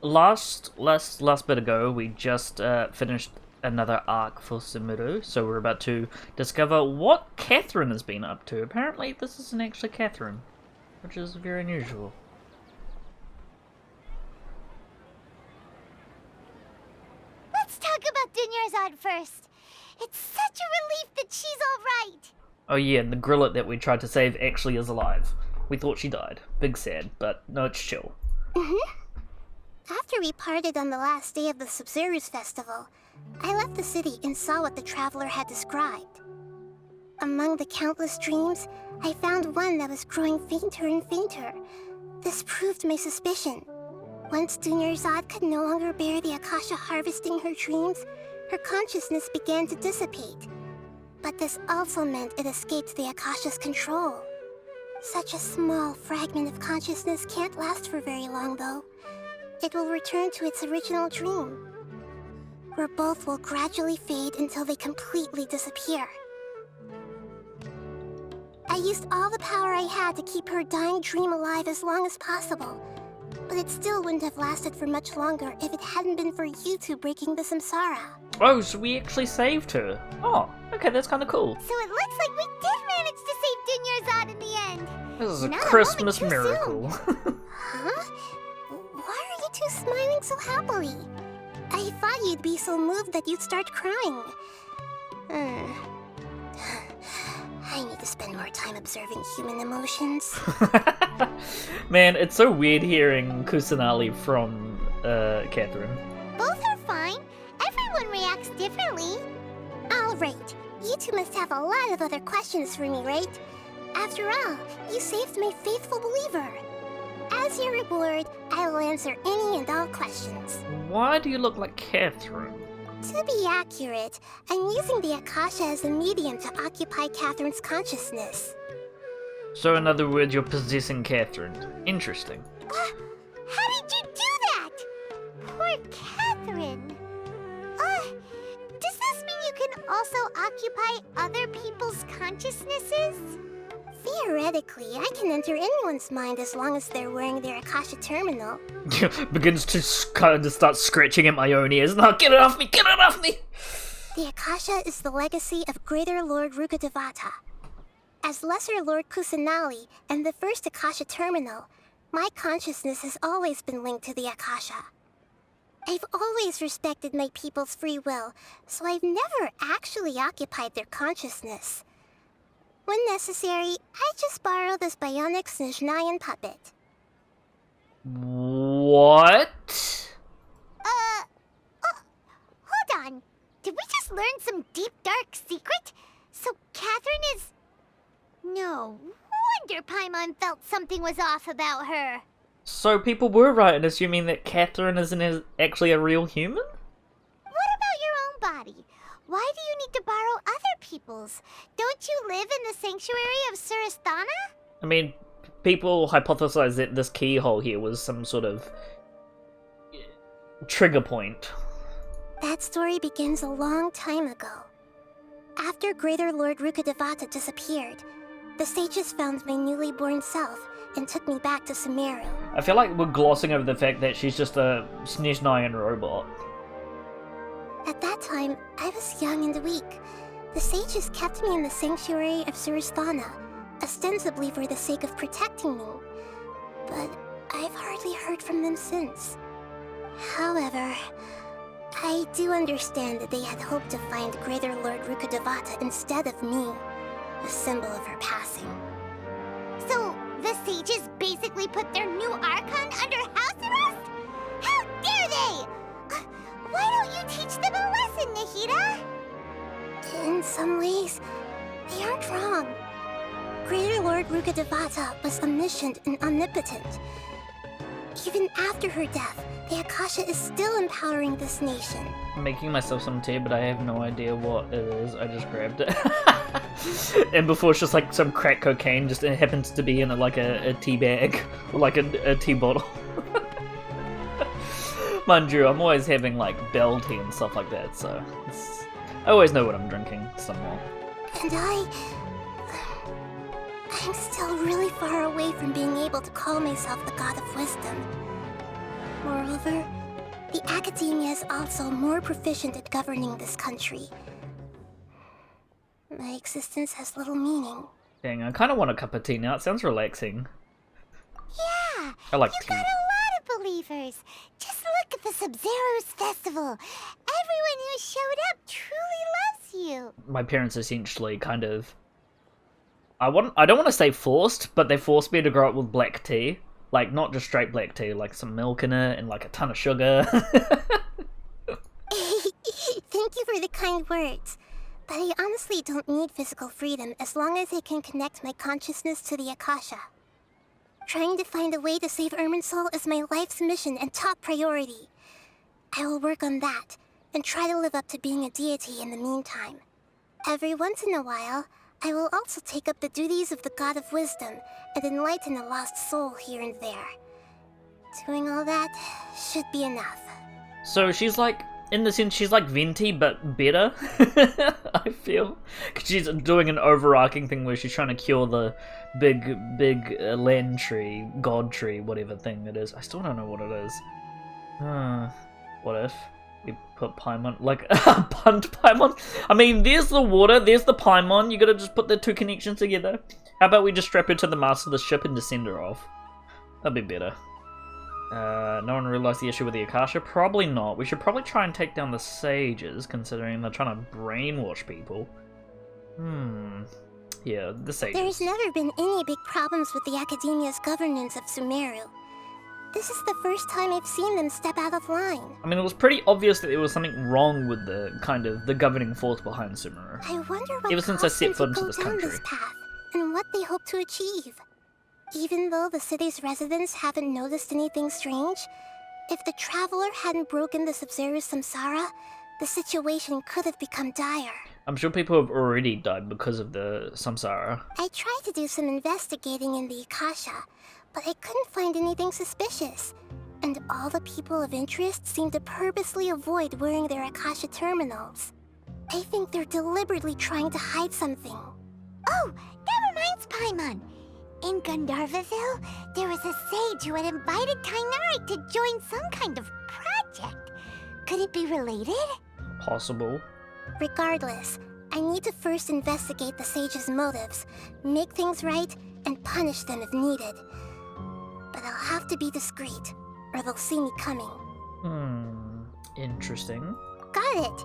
last bit ago, we just finished another arc for Sumeru, so we're about to discover what Catherine has been up to. Apparently, this isn't actually Catherine, which is very unusual. Let's talk about Dunyarzad first. It's such a relief that she's alright. Oh yeah, and the grillet that we tried to save actually is alive. We thought she died. Big sad, but no, it's chill. After we parted on the last day of the Sumeru's festival, I left the city and saw what the traveler had described. Among the countless dreams, I found one that was growing fainter and fainter. This proved my suspicion. Once Dunyarzad could no longer bear the Akasha harvesting her dreams, her consciousness began to dissipate. But this also meant it escaped the Akasha's control. Such a small fragment of consciousness can't last for very long, though. It will return to its original dream, where both will gradually fade until they completely disappear. I used all the power I had to keep her dying dream alive as long as possible, but it still wouldn't have lasted for much longer if it hadn't been for you two breaking the samsara. Oh, so we actually saved her. Oh, okay, that's kind of cool. So it looks like we did manage to save Dunyarzad in the end. This is a Not Christmas moment too miracle. Huh? Why are you two smiling so happily? I thought you'd be so moved that you'd start crying. I need to spend more time observing human emotions. Man, it's so weird hearing Kusanali from Catherine. Both are fine. Everyone reacts differently. Alright, you two must have a lot of other questions for me, right? After all, you saved my faithful believer. As your reward, I will answer any and all questions. Why do you look like Catherine? To be accurate, I'm using the Akasha as a medium to occupy Catherine's consciousness. So in other words, you're possessing Catherine. Interesting. How did you do that? Poor Catherine. Does this mean you can also occupy other people's consciousnesses? Theoretically, I can enter anyone's mind as long as they're wearing their Akasha terminal. Begins to kind of start scratching at my own ears. No, get it off me! Get it off me! The Akasha is the legacy of Greater Lord Rukkhadevata. As Lesser Lord Kusanali and the first Akasha terminal, my consciousness has always been linked to the Akasha. I've always respected my people's free will, so I've never actually occupied their consciousness. When necessary, I just borrow this bionic Snezhnayan puppet. What? Hold on. Did we just learn some deep, dark secret? So Catherine is... No wonder Paimon felt something was off about her. So people were right in assuming that Catherine isn't actually a real human? What about your own body? Why do you need to borrow other people's? Don't you live in the sanctuary of Surasthana? I mean, people hypothesize that this keyhole here was some sort of trigger point. That story begins a long time ago. After Greater Lord Rukkhadevata disappeared, the sages found my newly born self and took me back to Sumeru. I feel like we're glossing over the fact that she's just a Snezhnayan robot. At that time, I was young and weak. The sages kept me in the sanctuary of Surasthana, ostensibly for the sake of protecting me. But I've hardly heard from them since. However, I do understand that they had hoped to find Greater Lord Rukkhadevata instead of me, a symbol of her passing. So, the sages basically put their new Archon under house arrest? How dare they! Why don't you teach them a lesson, Nahida? In some ways, they aren't wrong. Greater Lord Rukkhadevata was omniscient and omnipotent. Even after her death, the Akasha is still empowering this nation. I'm making myself some tea, but I have no idea what it is. I just grabbed it. And before it's just like some crack cocaine, just it happens to be in a tea bag, or like a tea bottle. Mind you, I'm always having like bell tea and stuff like that, so I always know what I'm drinking somehow. And I'm still really far away from being able to call myself the God of Wisdom. Moreover, the academia is also more proficient at governing this country. My existence has little meaning. Dang, I kind of want a cup of tea now. It sounds relaxing. Yeah, I like you tea. got a lot of believers. Just look at the Sub-Zero's festival. Everyone who showed up truly loves you. My parents essentially kind of... I don't want to say forced, but they forced me to grow up with black tea. Like, not just straight black tea, like some milk in it and like a ton of sugar. Thank you for the kind words. But I honestly don't need physical freedom as long as I can connect my consciousness to the Akasha. Trying to find a way to save Irminsul is my life's mission and top priority. I will work on that, and try to live up to being a deity in the meantime. Every once in a while, I will also take up the duties of the God of Wisdom and enlighten a lost soul here and there. Doing all that should be enough. So she's like, in the sense, she's like Venti, but better, I feel. 'Cause she's doing an overarching thing where she's trying to cure the big land tree, god tree, whatever thing it is. I still don't know what it is. What if we put Paimon, like, punt Paimon? I mean, there's the water, there's the Paimon, you gotta just put the two connections together. How about we just strap her to the mast of the ship and just send her off? That'd be better. No one realized the issue with the Akasha? Probably not. We should probably try and take down the sages, considering they're trying to brainwash people. Yeah, the sages. There's never been any big problems with the Academia's governance of Sumeru. This is the first time I've seen them step out of line. I mean, it was pretty obvious that there was something wrong with the the governing force behind Sumeru. I wonder what Ever since I caused set them foot to into go this down country. this path, and what they hope to achieve. Even though the city's residents haven't noticed anything strange, if the traveler hadn't broken the Sub-Zero's samsara, the situation could have become dire. I'm sure people have already died because of the samsara. I tried to do some investigating in the Akasha, but I couldn't find anything suspicious. And all the people of interest seem to purposely avoid wearing their Akasha terminals. I think they're deliberately trying to hide something. Oh, that reminds Paimon. In Gandharvaville, there was a sage who had invited Tighnari to join some kind of project. Could it be related? Possible. Regardless, I need to first investigate the sage's motives, make things right, and punish them if needed. But I'll have to be discreet, or they'll see me coming. Interesting. Got it!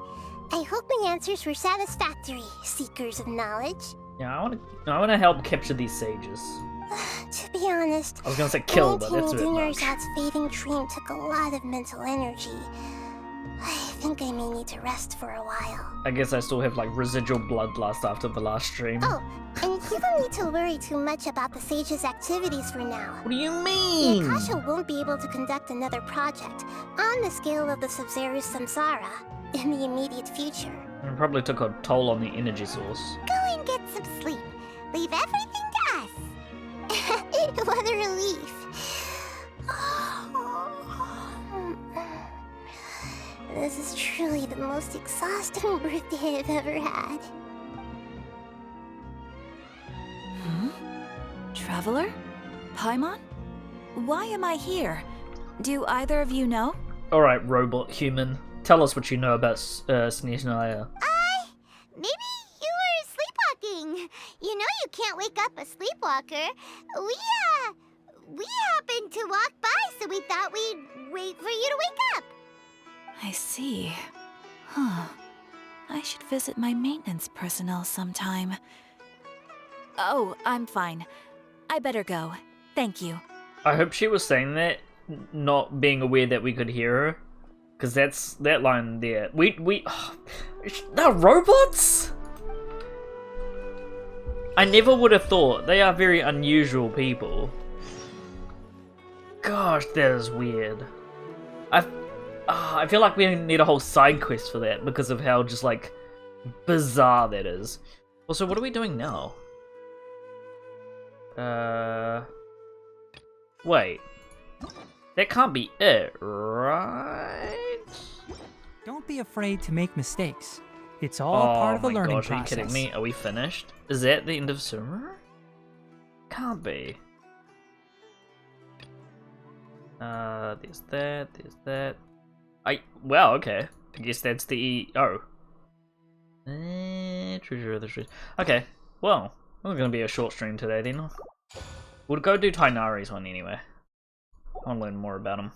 I hope my answers were satisfactory, seekers of knowledge. Yeah, I wanna help capture these sages. To be honest, I was gonna say kill, but that's a bit maintaining much. Dinar's fading dream took a lot of mental energy. I think I may need to rest for a while. I guess I still have like residual bloodlust after the last stream. Oh, and you don't need to worry too much about the sage's activities for now. What do you The mean? Akasha won't be able to conduct another project on the scale of the Sub-Zero's samsara in the immediate future. It probably took a toll on the energy source. Go and get some sleep. Leave everything to us. What a relief. This is truly the most exhausting birthday I've ever had. Traveler? Paimon? Why am I here? Do either of you know? Alright, robot human. Tell us what you know about Tighnari. Maybe you were sleepwalking. You know you can't wake up a sleepwalker. We happened to walk by, so we thought we'd wait for you to wake up. I see. Huh. I should visit my maintenance personnel sometime. Oh, I'm fine. I better go. Thank you. I hope she was saying that, not being aware that we could hear her. Because that's that line there. They're robots? I never would have thought. They are very unusual people. Gosh, that is weird. I feel like we need a whole side quest for that because of how just like bizarre that is. Also, what are we doing now? Wait. That can't be it, right? Don't be afraid to make mistakes. It's all part of the learning gosh, process. are you kidding me? Are we finished? Is that the end of Sumeru? Can't be. There's that, there's that. Wow, okay. I guess that's the... Oh. Treasure of the treasure. Okay, well, this is gonna be a short stream today then. We'll go do Tighnari's one anyway. I want to learn more about him.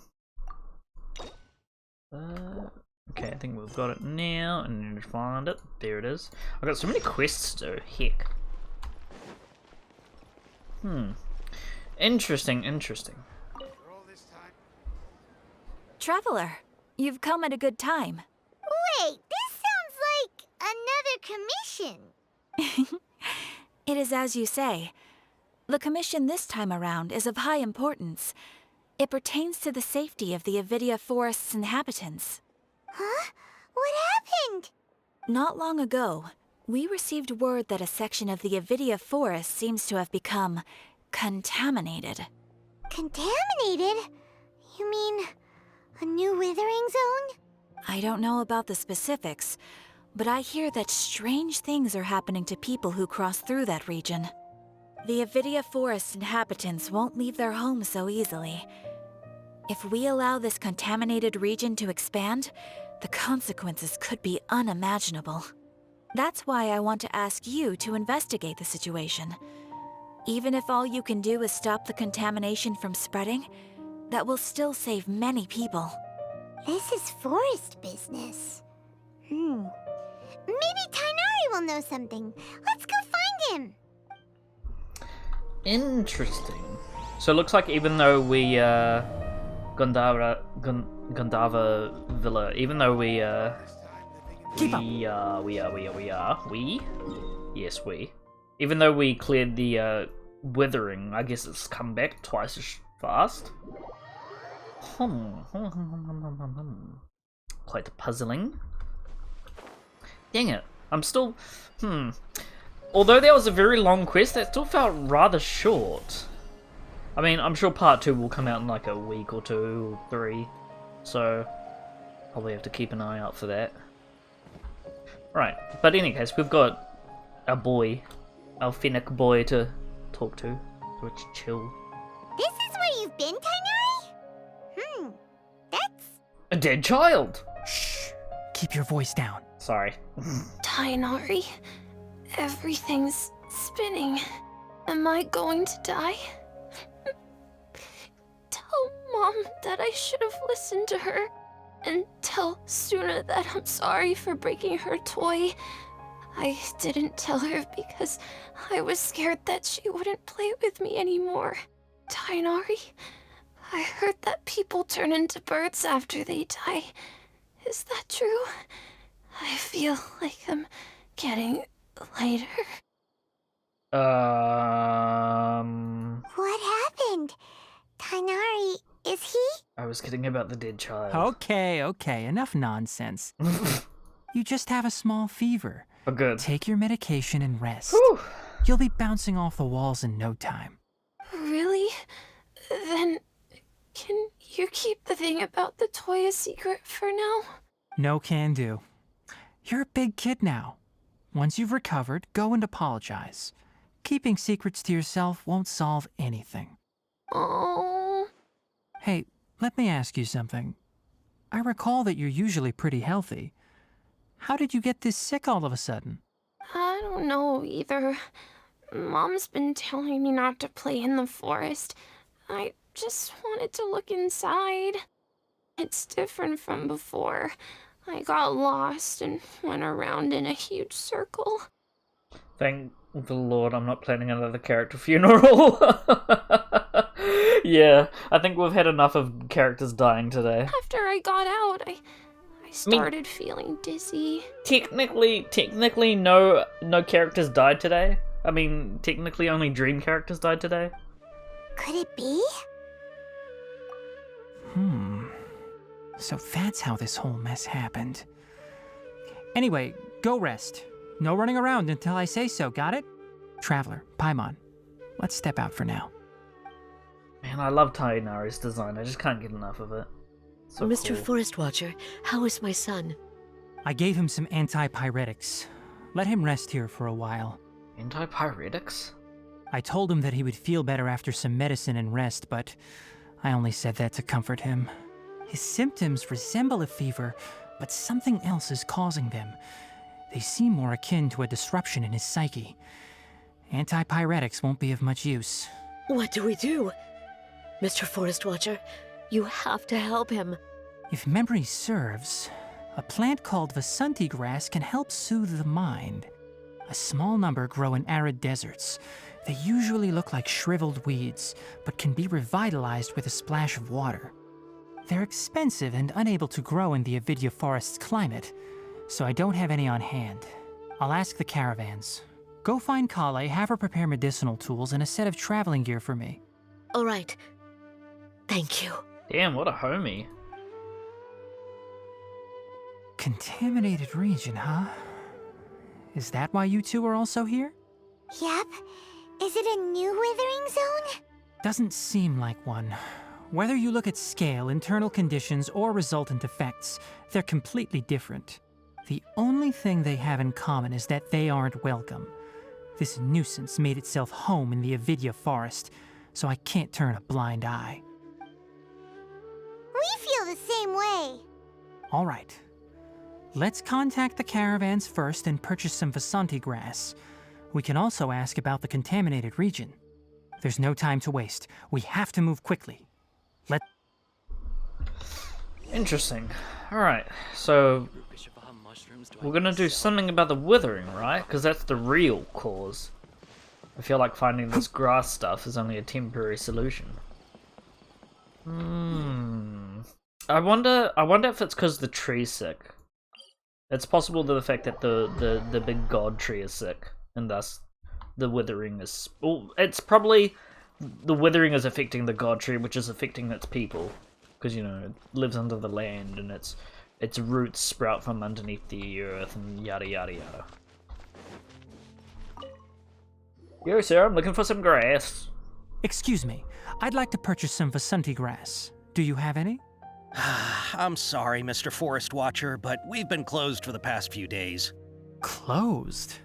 Okay, I think we've got it now, and then find it. There it is. I've got so many quests to do. Heck. Interesting, interesting. Traveler, you've come at a good time. Wait, this sounds like another commission. It is as you say. The commission this time around is of high importance. It pertains to the safety of the Avidia Forest's inhabitants. Huh? What happened? Not long ago, we received word that a section of the Avidia Forest seems to have become contaminated. Contaminated? You mean a new withering zone? I don't know about the specifics, but I hear that strange things are happening to people who cross through that region. The Avidia Forest inhabitants won't leave their homes so easily. If we allow this contaminated region to expand, the consequences could be unimaginable. That's why I want to ask you to investigate the situation. Even if all you can do is stop the contamination from spreading, that will still save many people. This is forest business. Maybe Tighnari will know something. Let's go find him. Interesting. So it looks like even though we, Gandhara Villa, even though we, even though we cleared the, withering, I guess it's come back twice as fast. Quite puzzling. Dang it. I'm still... Although that was a very long quest, that still felt rather short. I mean, I'm sure part 2 will come out in like a week or 2 or 3. So, probably have to keep an eye out for that. Right, but in any case, we've got a boy. Our Fennec boy to talk to. So it's chill. This is where you've been, Tighnari? That's... A dead child! Shh. Keep your voice down. Sorry. Tighnari, everything's spinning. Am I going to die? Tell Mom that I should have listened to her. And tell Suna that I'm sorry for breaking her toy. I didn't tell her because I was scared that she wouldn't play with me anymore. Tighnari, I heard that people turn into birds after they die. Is that true? I feel like I'm getting lighter. What happened? Tighnari, is he? I was kidding about the dead child. Okay, enough nonsense. You just have a small fever. Oh, good. Take your medication and rest. Whew. You'll be bouncing off the walls in no time. Really? Then, can you keep the thing about the toy a secret for now? No can do. You're a big kid now. Once you've recovered, go and apologize. Keeping secrets to yourself won't solve anything. Oh. Hey, let me ask you something. I recall that you're usually pretty healthy. How did you get this sick all of a sudden? I don't know either. Mom's been telling me not to play in the forest. I just wanted to look inside. It's different from before. I got lost and went around in a huge circle. Thank the Lord I'm not planning another character funeral. Yeah, I think we've had enough of characters dying today. After I got out, I started feeling dizzy. Technically no characters died today. I mean, technically only dream characters died today. Could it be? So that's how this whole mess happened. Anyway, go rest. No running around until I say so, got it? Traveler, Paimon, let's step out for now. Man, I love Tighnari's design. I just can't get enough of it. So Mr. cool. Forest Watcher, how is my son? I gave him some antipyretics. Let him rest here for a while. Antipyretics? I told him that he would feel better after some medicine and rest, but I only said that to comfort him. His symptoms resemble a fever, but something else is causing them. They seem more akin to a disruption in his psyche. Antipyretics won't be of much use. What do we do? Mr. Forest Watcher, you have to help him. If memory serves, a plant called Vasanti grass can help soothe the mind. A small number grow in arid deserts. They usually look like shriveled weeds, but can be revitalized with a splash of water. They're expensive and unable to grow in the Avidya forest's climate, so I don't have any on hand. I'll ask the caravans. Go find Kale, have her prepare medicinal tools and a set of traveling gear for me. All right. Thank you. Damn, what a homie. Contaminated region, huh? Is that why you two are also here? Yep. Is it a new withering zone? Doesn't seem like one. Whether you look at scale, internal conditions, or resultant effects, they're completely different. The only thing they have in common is that they aren't welcome. This nuisance made itself home in the Avidya forest, so I can't turn a blind eye. We feel the same way. All right. Let's contact the caravans first and purchase some Vasanti grass. We can also ask about the contaminated region. There's no time to waste. We have to move quickly. Interesting. Alright, so we're gonna do something about the withering, right? Because that's the real cause. I feel like finding this grass stuff is only a temporary solution. I wonder if it's because the tree's sick. It's possible that the fact that the big god tree is sick, and thus the withering is... Well, it's probably the withering is affecting the god tree, which is affecting its people. Because, you know, it lives under the land, and its roots sprout from underneath the earth, and yada yada yada. Yo, sir, I'm looking for some grass. Excuse me. I'd like to purchase some Vasanti grass. Do you have any? I'm sorry, Mr. Forest Watcher, but we've been closed for the past few days. Closed?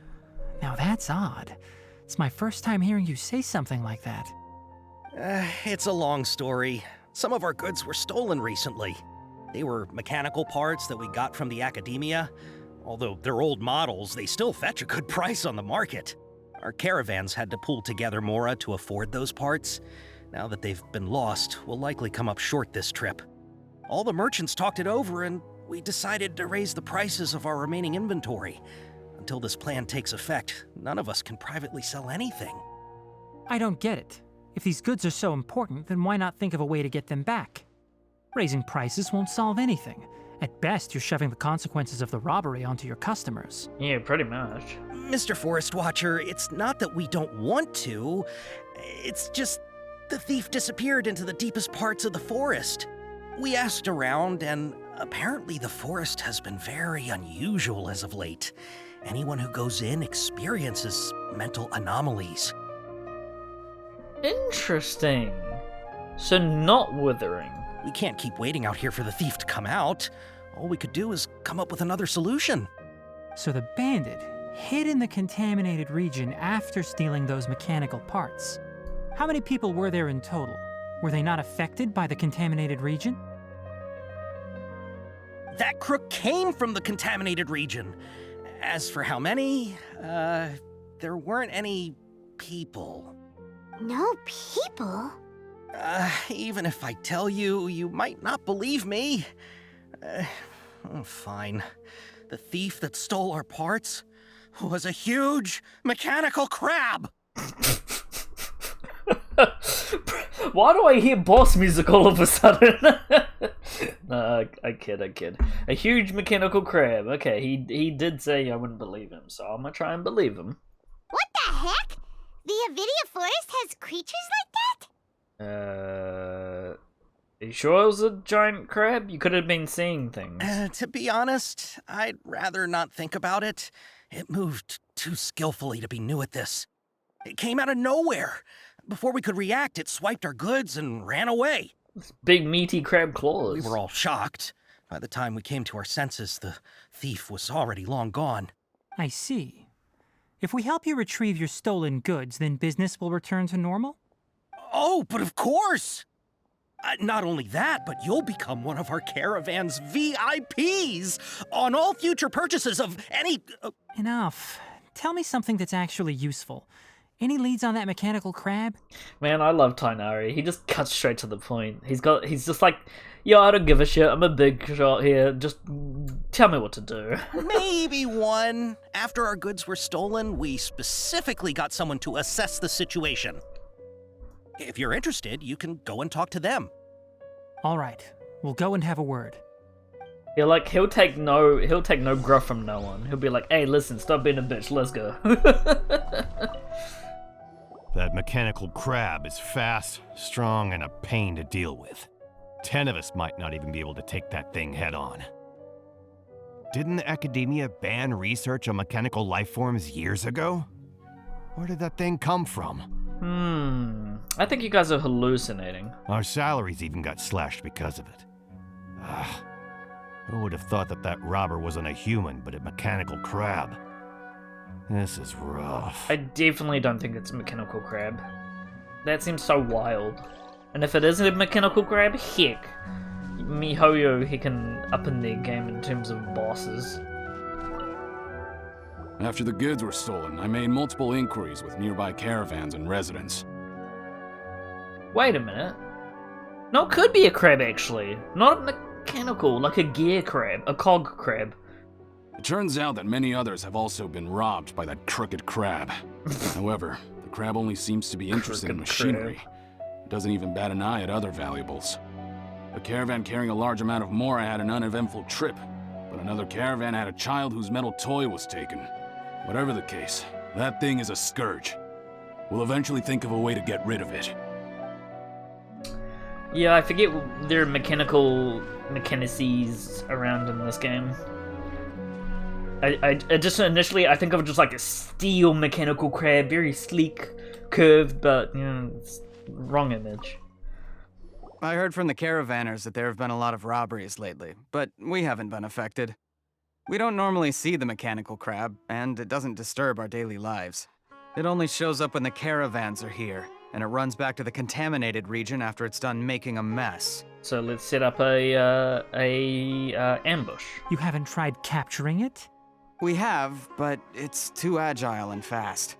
Now that's odd. It's my first time hearing you say something like that. It's a long story. Some of our goods were stolen recently. They were mechanical parts that we got from the academia. Although they're old models, they still fetch a good price on the market. Our caravans had to pool together Mora to afford those parts. Now that they've been lost, we'll likely come up short this trip. All the merchants talked it over, and we decided to raise the prices of our remaining inventory. Until this plan takes effect, none of us can privately sell anything. I don't get it. If these goods are so important, then why not think of a way to get them back? Raising prices won't solve anything. At best, you're shoving the consequences of the robbery onto your customers. Yeah, pretty much. Mr. Forest Watcher, it's not that we don't want to. It's just the thief disappeared into the deepest parts of the forest. We asked around, and apparently the forest has been very unusual as of late. Anyone who goes in experiences mental anomalies. Interesting. So not withering. We can't keep waiting out here for the thief to come out. All we could do is come up with another solution. So the bandit hid in the contaminated region after stealing those mechanical parts. How many people were there in total? Were they not affected by the contaminated region? That crook came from the contaminated region. As for how many, there weren't any people. No people? Even if I tell you, you might not believe me. Fine. The thief that stole our parts was a huge mechanical crab! Why do I hear boss music all of a sudden? No, I kid. A huge mechanical crab. Okay, he did say I wouldn't believe him, so I'm gonna try and believe him. What the heck? The Avidya forest has creatures like that? Are you sure it was a giant crab? You could have been seeing things. To be honest, I'd rather not think about it. It moved too skillfully to be new at this. It came out of nowhere. Before we could react, it swiped our goods and ran away. Big meaty crab claws. We were all shocked. By the time we came to our senses, the thief was already long gone. I see. If we help you retrieve your stolen goods, then business will return to normal? Oh, but of course! Not only that, but you'll become one of our caravan's VIPs on all future purchases of any... Enough. Tell me something that's actually useful. Any leads on that mechanical crab? Man, I love Tighnari. He just cuts straight to the point. He's just like, yo, I don't give a shit. I'm a big shot here. Just tell me what to do. Maybe one. After our goods were stolen, we specifically got someone to assess the situation. If you're interested, you can go and talk to them. All right. We'll go and have a word. Yeah, like he'll take no gruff from no one. He'll be like, "Hey, listen, stop being a bitch. Let's go." That mechanical crab is fast, strong, and a pain to deal with. 10 of us might not even be able to take that thing head on. Didn't the Academia ban research on mechanical life forms years ago? Where did that thing come from? I think you guys are hallucinating. Our salaries even got slashed because of it. Who would have thought that that robber wasn't a human, but a mechanical crab? This is rough. I definitely don't think it's a mechanical crab. That seems so wild. And if it is a mechanical crab, heck, MiHoYo, he can up in their game in terms of bosses. After the goods were stolen, I made multiple inquiries with nearby caravans and residents. Wait a minute. No, it could be a crab actually. Not a mechanical, like a gear crab, a cog crab. It turns out that many others have also been robbed by that crooked crab. However, the crab only seems to be interested in machinery. It doesn't even bat an eye at other valuables. A caravan carrying a large amount of Mora had an uneventful trip, but another caravan had a child whose metal toy was taken. Whatever the case, that thing is a scourge. We'll eventually think of a way to get rid of it. Yeah, I forget there are mechanices around in this game. I just initially, I think of just like a steel mechanical crab, very sleek, curved, but, you know, it's wrong image. I heard from the caravanners that there have been a lot of robberies lately, but we haven't been affected. We don't normally see the mechanical crab, and it doesn't disturb our daily lives. It only shows up when the caravans are here, and it runs back to the contaminated region after it's done making a mess. So let's set up a ambush. You haven't tried capturing it? We have, but it's too agile and fast.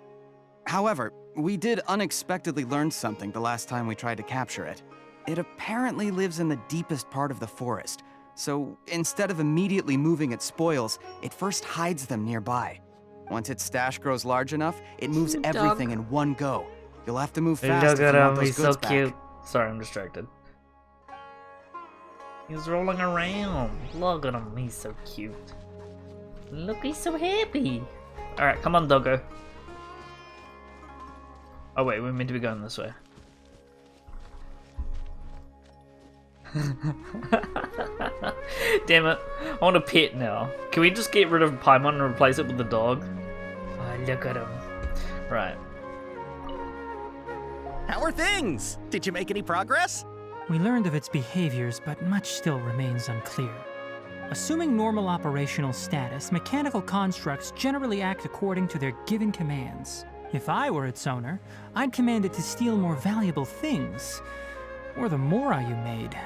However, we did unexpectedly learn something the last time we tried to capture it. It apparently lives in the deepest part of the forest, so instead of immediately moving its spoils, it first hides them nearby. Once its stash grows large enough, it moves everything in one go. You'll have to move fast if you want those goods back. Cute. Sorry, I'm distracted. He's rolling around. Look at him, he's so cute. Look, he's so happy. Alright, come on, doggo. Oh wait, we're meant to be going this way. Damn it. I want a pet now. Can we just get rid of Paimon and replace it with the dog? Oh, look at him. Right. How are things? Did you make any progress? We learned of its behaviors, but much still remains unclear. Assuming normal operational status, mechanical constructs generally act according to their given commands. If I were its owner, I'd command it to steal more valuable things. Or the Mora you made.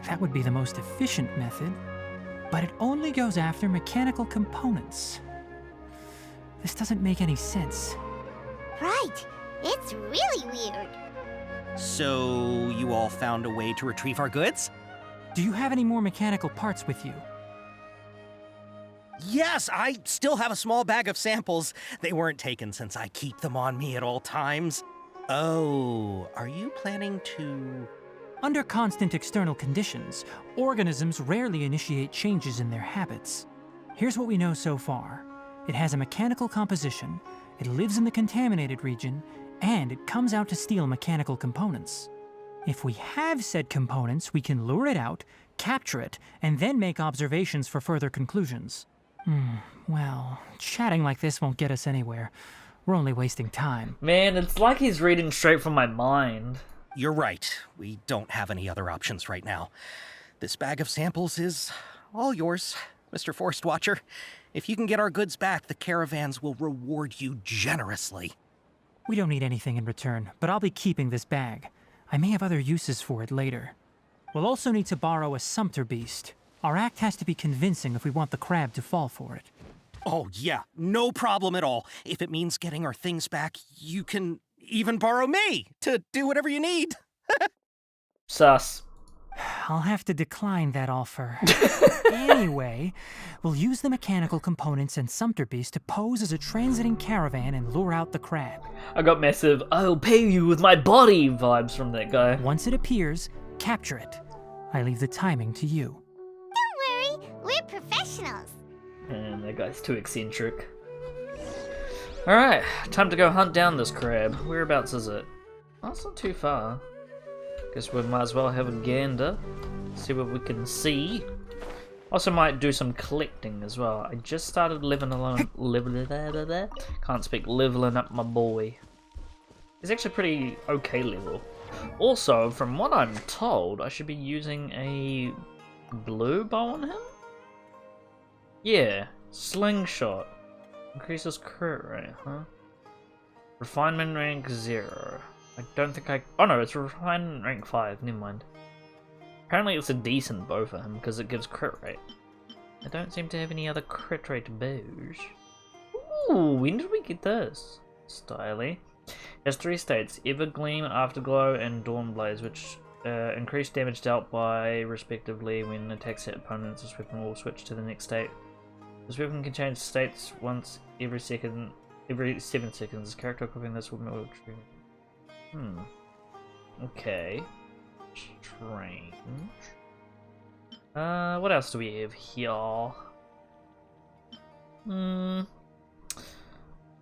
That would be the most efficient method. But it only goes after mechanical components. This doesn't make any sense. Right. It's really weird. So, you all found a way to retrieve our goods? Do you have any more mechanical parts with you? Yes, I still have a small bag of samples. They weren't taken since I keep them on me at all times. Oh, are you planning to... Under constant external conditions, organisms rarely initiate changes in their habits. Here's what we know so far. It has a mechanical composition, it lives in the contaminated region, and it comes out to steal mechanical components. If we have said components, we can lure it out, capture it, and then make observations for further conclusions. Well, chatting like this won't get us anywhere. We're only wasting time. Man, it's like he's reading straight from my mind. You're right. We don't have any other options right now. This bag of samples is all yours, Mr. Forest Watcher. If you can get our goods back, the caravans will reward you generously. We don't need anything in return, but I'll be keeping this bag. I may have other uses for it later. We'll also need to borrow a sumpter beast. Our act has to be convincing if we want the crab to fall for it. Oh, yeah, no problem at all. If it means getting our things back, you can even borrow me to do whatever you need. Sus. I'll have to decline that offer. Anyway, we'll use the mechanical components and sumpter beast to pose as a transiting caravan and lure out the crab. I got massive "I'll pay you with my body" vibes from that guy. Once it appears, capture it. I leave the timing to you. Don't worry, we're professionals. And that guy's too eccentric. Alright, time to go hunt down this crab. Whereabouts is it? Oh, it's not too far. Guess we might as well have a gander. See what we can see. Also might do some collecting as well. I just started living alone. Can't speak, leveling up my boy. He's actually pretty okay level. Also, from what I'm told, I should be using a blue bow on him? Yeah, slingshot. Increases crit rate, huh? Refinement rank 0. I don't think I... Oh no, it's refinement rank 5, never mind. Apparently it's a decent bow for him, because it gives crit rate. I don't seem to have any other crit rate bows. Ooh, when did we get this? Styly. It has 3 states, Evergleam, Afterglow, and Dawnblaze, which increase damage dealt by, respectively, when attacks hit opponents. This weapon will switch to the next state. This weapon can change states once every 7 seconds. Character equipping this weapon will... Okay. Strange. What else do we have here?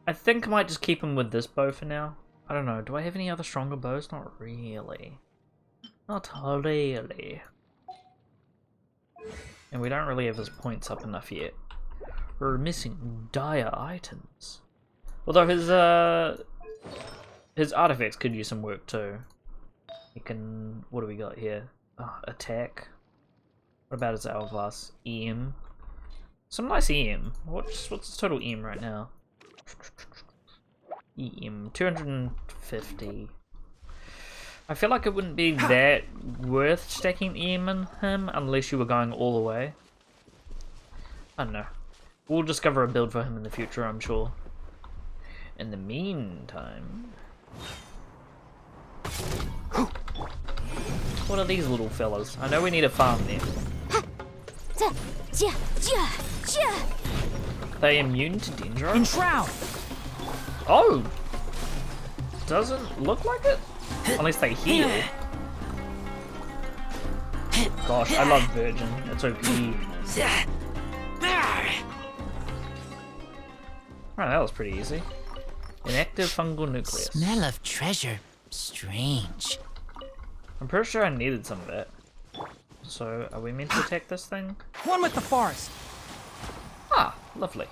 I think I might just keep him with this bow for now. I don't know, do I have any other stronger bows? Not really. Not really. And we don't really have his points up enough yet. We're missing dire items. Although his artifacts could use some work too. He can... What do we got here? Oh, attack. What about his hourglass? EM. Some nice EM. What's his total EM right now? EM. 250. I feel like it wouldn't be that worth stacking EM in him unless you were going all the way. I don't know. We'll discover a build for him in the future, I'm sure. In the meantime... What are these little fellas? I know we need to farm them. They immune to Dendro? Enshroud! Oh! Doesn't look like it? Unless they heal. Gosh, I love Virgin. It's OP. Alright, that was pretty easy. Inactive fungal nucleus. Smell of treasure. Strange. I'm pretty sure I needed some of that. So, are we meant to attack this thing? One with the forest! Ah, lovely.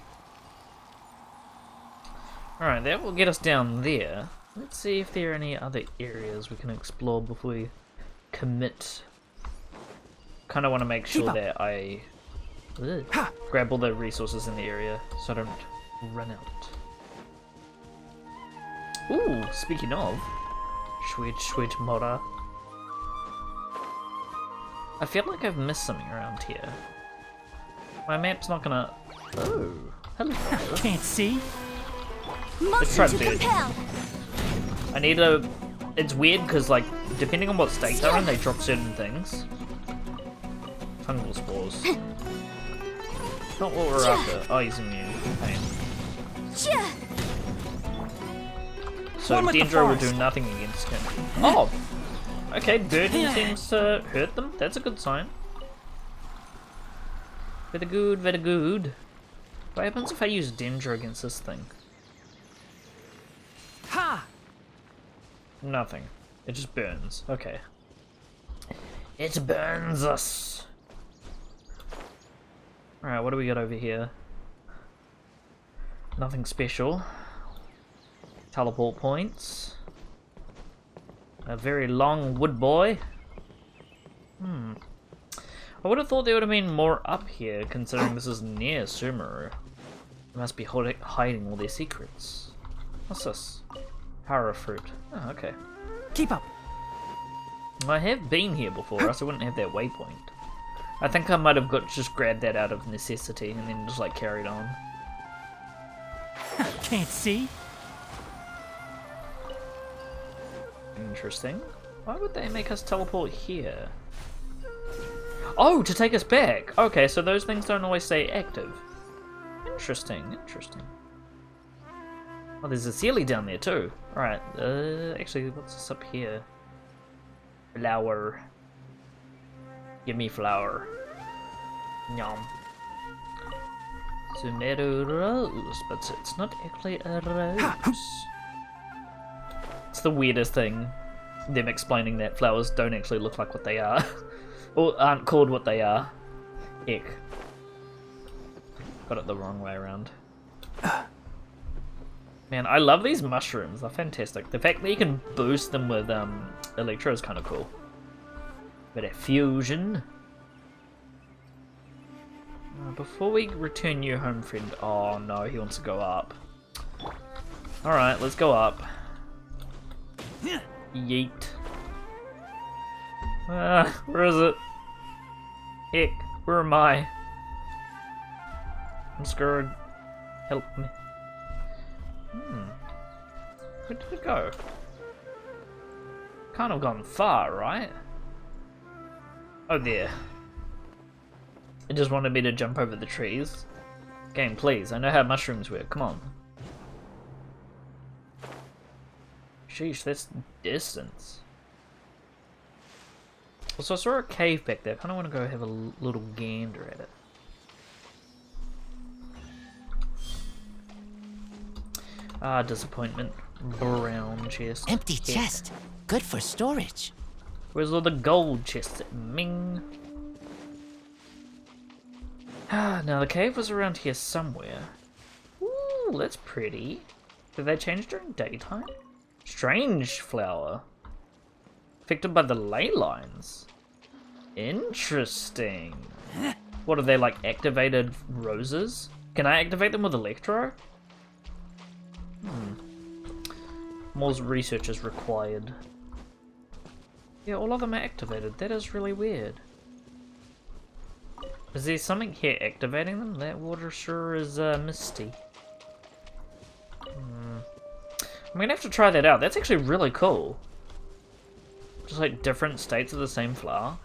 Alright, that will get us down there. Let's see if there are any other areas we can explore before we commit. Kind of want to make sure that I grab all the resources in the area so I don't run out. Ooh, speaking of, sweet Mora. I feel like I've missed something around here. My map's not gonna... Oh, hello. Can't see. Let's try Virgin. I need a... It's weird because, like, depending on what state they're in, they drop certain things. Fungal spores. Not what we're after. Oh, he's immune. Pain. So Dendro will do nothing against him. Oh! Okay, Virgin seems to hurt them. That's a good sign. Very good, very good. What happens if I use Dendro against this thing? Ha! Nothing. It just burns. Okay. It burns us. Alright, what do we got over here? Nothing special. Teleport points. A very long wood boy. I would have thought there would have been more up here, considering this is near Sumeru. They must be hiding all their secrets. What's this? Power fruit. Oh, okay. Keep up. I have been here before, or else I wouldn't have that waypoint. I think I might have just grabbed that out of necessity and then just like carried on. Can't see? Interesting. Why would they make us teleport here? Oh, to take us back! Okay, so those things don't always stay active. Interesting, interesting. Oh, there's a Sealy down there too. Alright, actually, what's this up here? Flower. Give me flower. Yum. Sumeru rose, but it's not actually a rose. It's the weirdest thing, them explaining that flowers don't actually look like what they are. Or aren't called what they are. Heck. Got it the wrong way around. Man, I love these mushrooms. They're fantastic. The fact that you can boost them with Electro is kind of cool. Bit of fusion. Before we return you home, friend. Oh no, he wants to go up. Alright, let's go up. Yeet. Where is it? Heck, where am I? I'm scared. Help me. Where did it go? Can't have gone far, right? Oh, there. It just wanted me to jump over the trees. Game, please. I know how mushrooms work. Come on. Sheesh, that's distance. Also, I saw a cave back there. I kind of want to go have a little gander at it. Ah, disappointment. Brown chest. Empty chest. Good for storage. Where's all the gold chests? Ming. Ah, now the cave was around here somewhere. Ooh, that's pretty. Did they change during daytime? Strange flower. Affected by the ley lines. Interesting. What are they, like activated roses? Can I activate them with Electro? More research is required. Yeah, all of them are activated. That is really weird. Is there something here activating them? That water sure is misty. I'm gonna have to try that out. That's actually really cool. Just like different states of the same flower.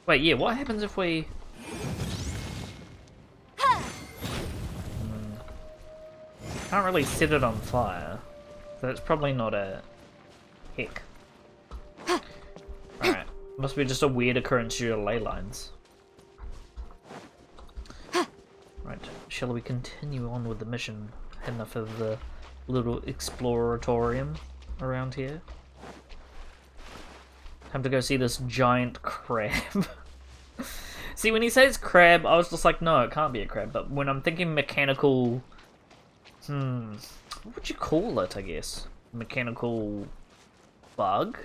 Wait, yeah, what happens if we... Can't really set it on fire. So that's probably not a... Heck. Alright. Must be just a weird occurrence due to ley lines. Right, shall we continue on with the mission? Had enough of the little exploratorium around here. Time to go see this giant crab. See, when he says crab, I was just like, no, it can't be a crab. But when I'm thinking mechanical... what would you call it, I guess? Mechanical... bug?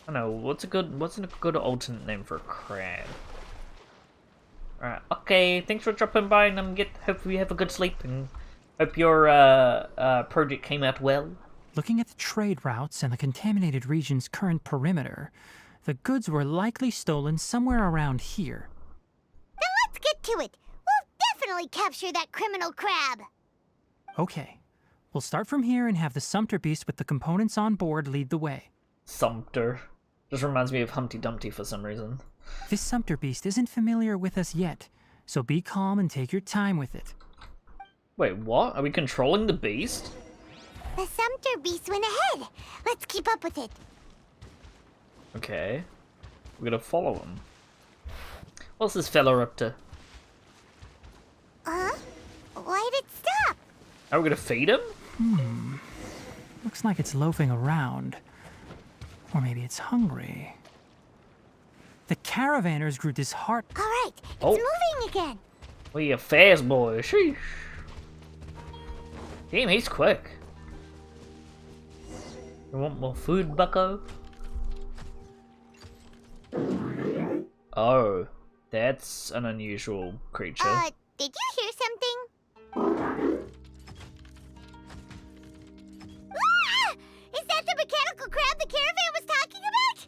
I don't know, what's a good alternate name for a crab? Alright, okay, thanks for dropping by, and hopefully you have a good sleep, and hope your project came out well. Looking at the trade routes and the contaminated region's current perimeter, the goods were likely stolen somewhere around here. Then let's get to it. We'll definitely capture that criminal crab. Okay, we'll start from here and have the Sumpter Beast with the components on board lead the way. Sumpter. Just reminds me of Humpty Dumpty for some reason. This Sumpter Beast isn't familiar with us yet, so be calm and take your time with it. Wait, what? Are we controlling the beast? The Sumpter Beast went ahead. Let's keep up with it. Okay. We're gonna follow him. What's this fella up to? Why'd it stop? Are we gonna feed him? Looks like it's loafing around. Or maybe it's hungry. The caravanners grew disheartened. All right, it's moving again. We a fast boy, sheesh. Damn, he's quick. You want more food, bucko? Oh, that's an unusual creature. Did you hear something? Ah! Is that the mechanical crab the caravan was talking about?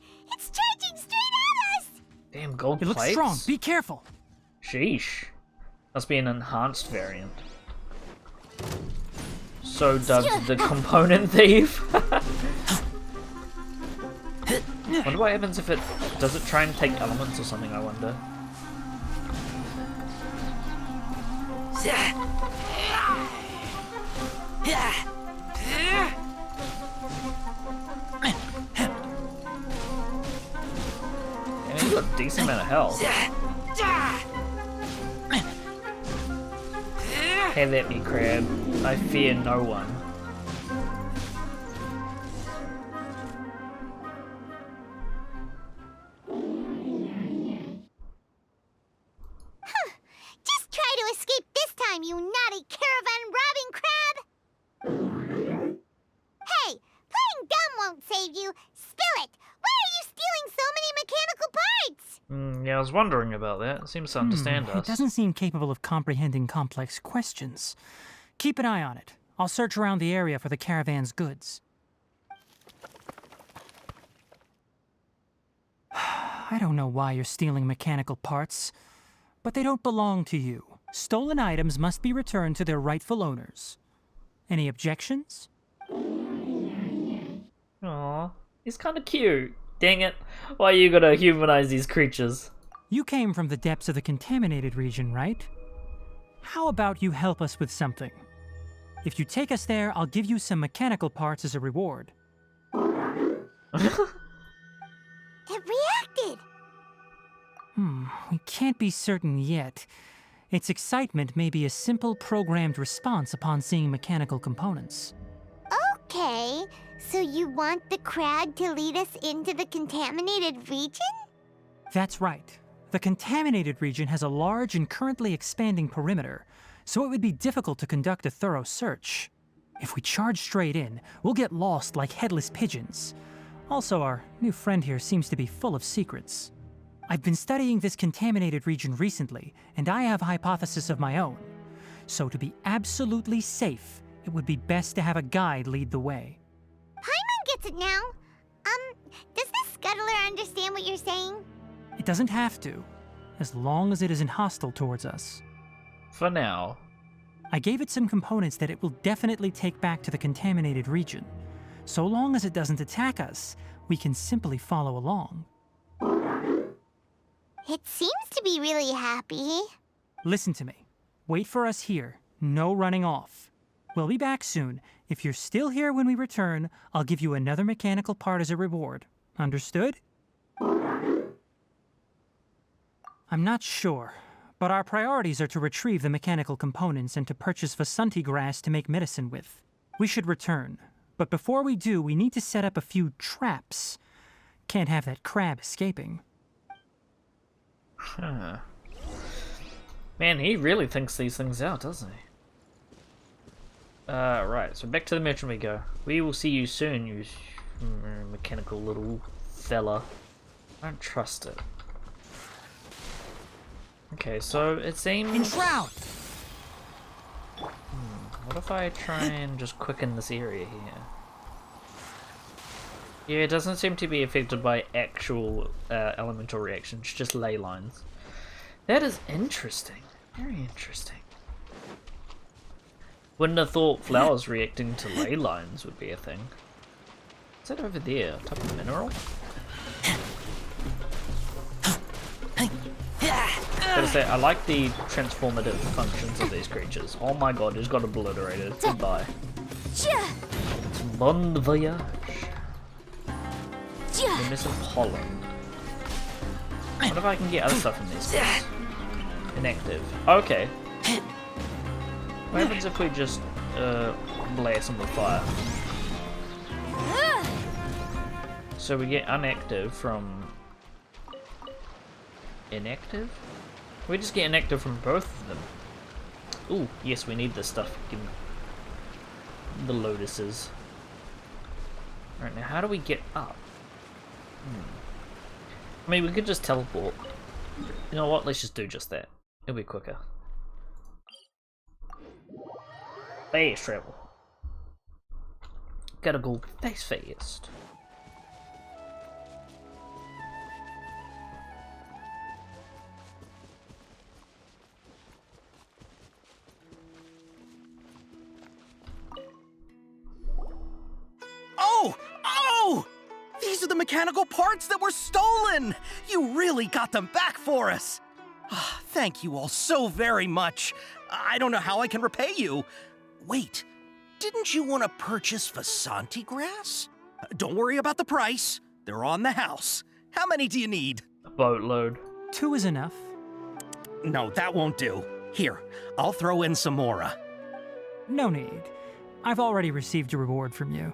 Damn, gold It looks plates? strong. Be careful. Sheesh. Must be an enhanced variant. So dubbed the component thief. Wonder what happens if it does it try and take elements or something, I wonder. And he's got a decent amount of health. Have at me, crab. I fear no one. Just try to escape this time, you naughty caravan-robbing crab! Hey, playing dumb won't save you. Spill it! Why are you stealing so many mechanical parts? Yeah, I was wondering about that. It seems to understand It us. doesn't seem capable of comprehending complex questions. Keep an eye on it. I'll search around the area for the caravan's goods. I don't know why you're stealing mechanical parts, but they don't belong to you. Stolen items must be returned to their rightful owners. Any objections? Aw, he's kind of cute. Dang it. Why you gotta humanize these creatures? You came from the depths of the contaminated region, right? How about you help us with something? If you take us there, I'll give you some mechanical parts as a reward. It reacted! We can't be certain yet. Its excitement may be a simple programmed response upon seeing mechanical components. Okay, so you want the crab to lead us into the contaminated region? That's right. The contaminated region has a large and currently expanding perimeter, so it would be difficult to conduct a thorough search. If we charge straight in, we'll get lost like headless pigeons. Also, our new friend here seems to be full of secrets. I've been studying this contaminated region recently, and I have a hypothesis of my own. So to be absolutely safe, it would be best to have a guide lead the way. Paimon gets it now. Does this scuttler understand what you're saying? It doesn't have to, as long as it isn't hostile towards us. For now. I gave it some components that it will definitely take back to the contaminated region. So long as it doesn't attack us, we can simply follow along. It seems to be really happy. Listen to me. Wait for us here. No running off. We'll be back soon. If you're still here when we return, I'll give you another mechanical part as a reward. Understood? I'm not sure, but our priorities are to retrieve the mechanical components and to purchase Vasanti grass to make medicine with. We should return, but before we do, we need to set up a few traps. Can't have that crab escaping. Huh. Man, he really thinks these things out, doesn't he? Right, so back to the merchant we go. We will see you soon, you mechanical little fella. I don't trust it. Okay, so it seems... Enshroud! What if I try and just quicken this area here? Yeah, it doesn't seem to be affected by actual elemental reactions, just ley lines. That is interesting. Very interesting. Wouldn't have thought flowers reacting to ley lines would be a thing. Is that over there? A type of mineral? Gotta say, I like the transformative functions of these creatures. Oh my god, who's got obliterated? Goodbye. Bon voyage. We're missing pollen. What if I can get other stuff from these things? Inactive. Okay. What happens if we just blast them with fire? So we get inactive from... Inactive? We just get inactive from both of them. Ooh, yes, we need this stuff. Give me the lotuses. Alright, now how do we get up? I mean, we could just teleport. You know what? Let's just do just that. It'll be quicker. Fast travel. Gotta go fast. mechanical parts that were stolen! You really got them back for us! Thank you all so very much. I don't know how I can repay you. Wait, didn't you want to purchase Vasanti grass? Don't worry about the price. They're on the house. How many do you need? A boatload. 2 is enough. No, that won't do. Here, I'll throw in some more. No need. I've already received a reward from you.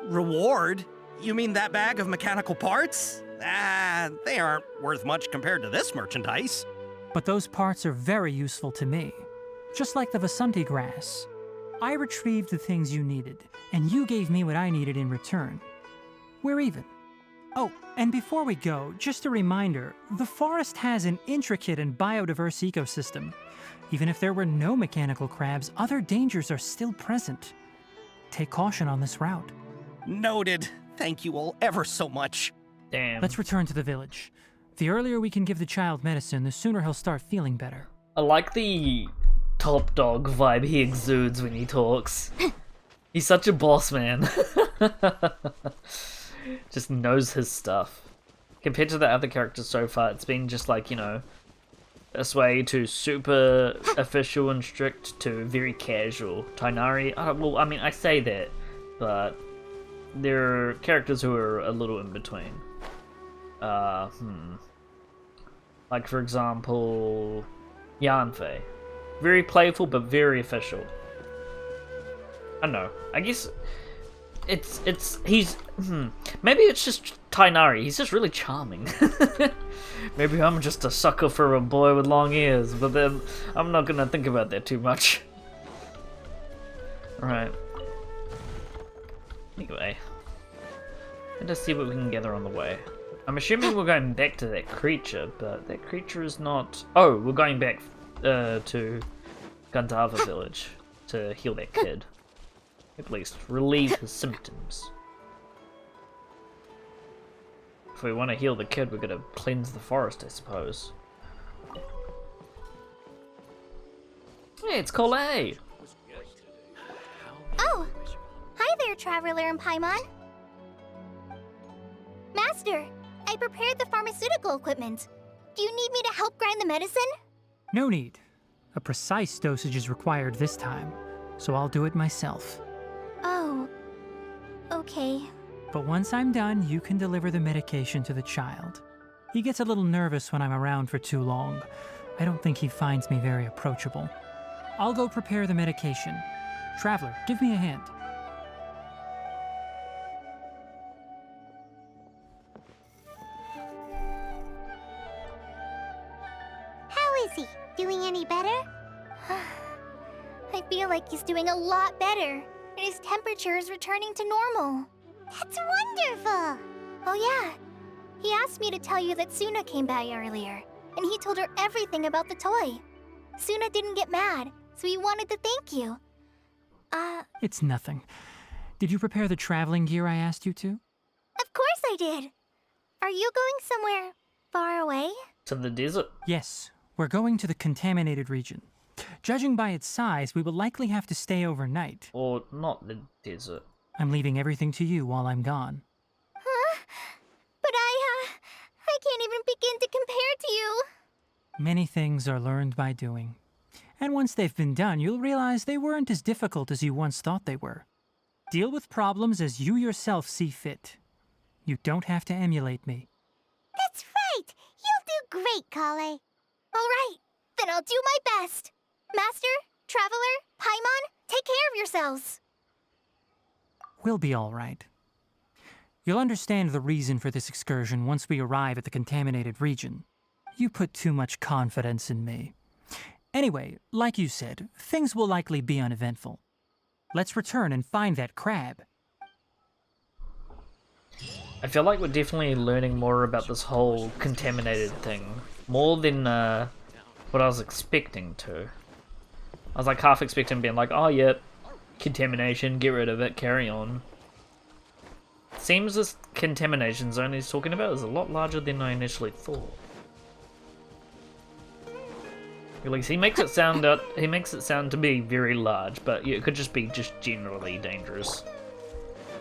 Reward? You mean that bag of mechanical parts? They aren't worth much compared to this merchandise. But those parts are very useful to me. Just like the Vasanti grass. I retrieved the things you needed, and you gave me what I needed in return. We're even. Oh, and before we go, just a reminder, the forest has an intricate and biodiverse ecosystem. Even if there were no mechanical crabs, other dangers are still present. Take caution on this route. Noted. Thank you all ever so much. Damn. Let's return to the village. The earlier we can give the child medicine, the sooner he'll start feeling better. I like the top dog vibe he exudes when he talks. He's such a boss, man. Just knows his stuff. Compared to the other characters so far, it's been just like, you know, a sway to super official and strict to very casual. Tighnari, well, I mean, I say that, but there are characters who are a little in between. Like, for example, Yanfei. Very playful, but very official. I don't know. I guess he's maybe it's just Tighnari. He's just really charming. Maybe I'm just a sucker for a boy with long ears, but then I'm not gonna think about that too much. Alright. Anyway, let's see what we can gather on the way. I'm assuming we're going back to that creature, but that creature is not... Oh, we're going back to Gandhava village to heal that kid. At least relieve his symptoms. If we want to heal the kid, we're gonna cleanse the forest, I suppose. Hey, it's Colette! Oh! Hi there, Traveler and Paimon! Master, I prepared the pharmaceutical equipment. Do you need me to help grind the medicine? No need. A precise dosage is required this time, so I'll do it myself. Oh, okay. But once I'm done, you can deliver the medication to the child. He gets a little nervous when I'm around for too long. I don't think he finds me very approachable. I'll go prepare the medication. Traveler, give me a hand. How is he? Doing any better? I feel like he's doing a lot better, and his temperature is returning to normal. That's wonderful! Oh yeah, he asked me to tell you that Suna came by earlier, and he told her everything about the toy. Suna didn't get mad, so he wanted to thank you. It's nothing. Did you prepare the traveling gear I asked you to? Of course I did! Are you going somewhere far away? To the desert? Yes, we're going to the contaminated region. Judging by its size, we will likely have to stay overnight. Or not the desert. I'm leaving everything to you while I'm gone. Huh? But I can't even begin to compare to you. Many things are learned by doing. And once they've been done, you'll realize they weren't as difficult as you once thought they were. Deal with problems as you yourself see fit. You don't have to emulate me. That's right! You'll do great, Kale. All right, then I'll do my best. Master, Traveler, Paimon, take care of yourselves. We'll be all right. You'll understand the reason for this excursion once we arrive at the contaminated region. You put too much confidence in me. Anyway, like you said, things will likely be uneventful. Let's return and find that crab. I feel like we're definitely learning more about this whole contaminated thing. More than what I was expecting to. I was like half expecting being like, oh yep, contamination, get rid of it, carry on. Seems this contamination zone he's talking about is a lot larger than I initially thought. At least he makes it sound to be very large, but yeah, it could just be generally dangerous.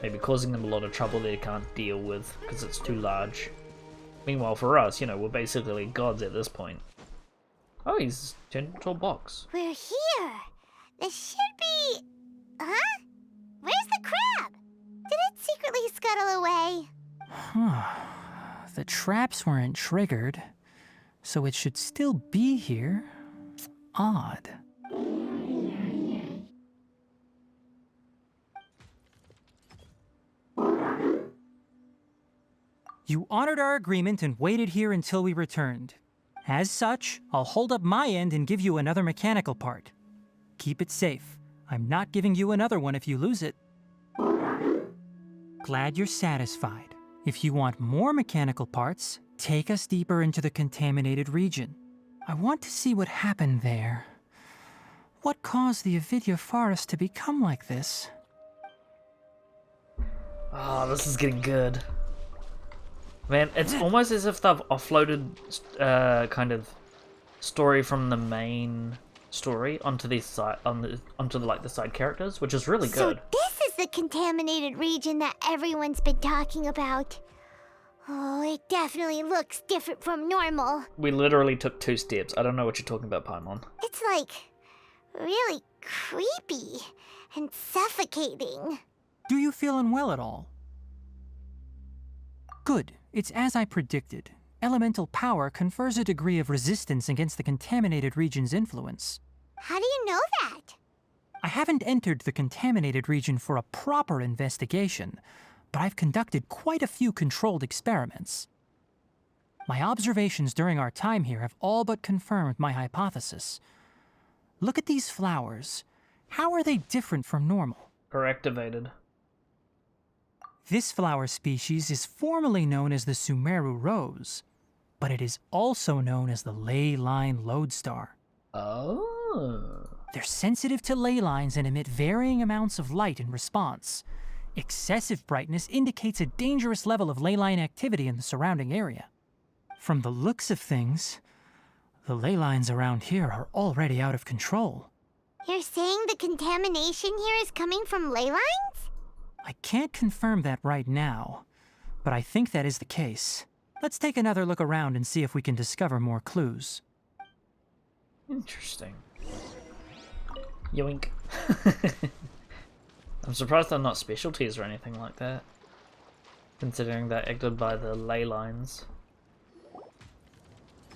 maybe causing them a lot of trouble they can't deal with because it's too large. Meanwhile, for us, you know, we're basically gods at this point. Oh, he's turned into a box. We're here. This should be... Huh? Where's the crab? Did it secretly scuttle away? The traps weren't triggered, so it should still be here. Odd. You honored our agreement and waited here until we returned. As such, I'll hold up my end and give you another mechanical part. Keep it safe. I'm not giving you another one if you lose it. Glad you're satisfied. If you want more mechanical parts, take us deeper into the contaminated region. I want to see what happened there. What caused the Avidya forest to become like this? Oh, this is getting good. Man, it's almost as if they've offloaded kind of story from the main story onto these side onto the side characters, which is really good. So this is the contaminated region that everyone's been talking about. Oh, it definitely looks different from normal. We literally took 2 steps. I don't know what you're talking about, Paimon. It's like really creepy and suffocating. Do you feel unwell at all? Good. It's as I predicted. Elemental power confers a degree of resistance against the contaminated region's influence. How do you know that? I haven't entered the contaminated region for a proper investigation, but I've conducted quite a few controlled experiments. My observations during our time here have all but confirmed my hypothesis. Look at these flowers. How are they different from normal? Or activated. This flower species is formally known as the Sumeru rose, but it is also known as the ley line lodestar. Oh. They're sensitive to ley lines and emit varying amounts of light in response. Excessive brightness indicates a dangerous level of ley line activity in the surrounding area. From the looks of things, the ley lines around here are already out of control. You're saying the contamination here is coming from ley lines? I can't confirm that right now, but I think that is the case. Let's take another look around and see if we can discover more clues. Interesting. Yoink. I'm surprised they're not specialties or anything like that, considering they're acted by the ley lines.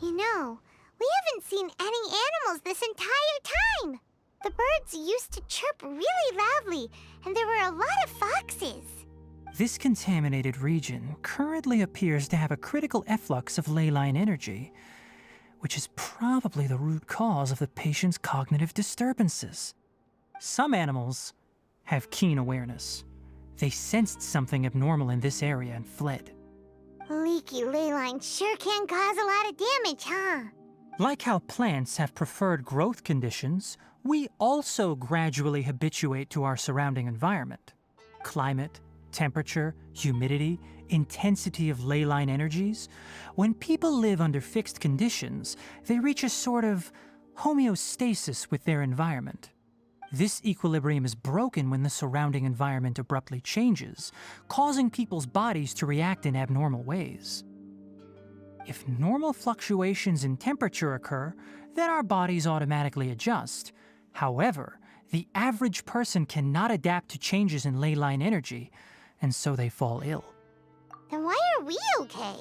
You know, we haven't seen any animals this entire time. The birds used to chirp really loudly, and there were a lot of foxes. This contaminated region currently appears to have a critical efflux of ley line energy, which is probably the root cause of the patient's cognitive disturbances. Some animals have keen awareness. They sensed something abnormal in this area and fled. Leaky ley lines sure can cause a lot of damage, huh? Like how plants have preferred growth conditions, we also gradually habituate to our surrounding environment. Climate, temperature, humidity, intensity of ley line energies. When people live under fixed conditions, they reach a sort of homeostasis with their environment. This equilibrium is broken when the surrounding environment abruptly changes, causing people's bodies to react in abnormal ways. If normal fluctuations in temperature occur, then our bodies automatically adjust. However, the average person cannot adapt to changes in ley line energy, and so they fall ill. Then why are we okay?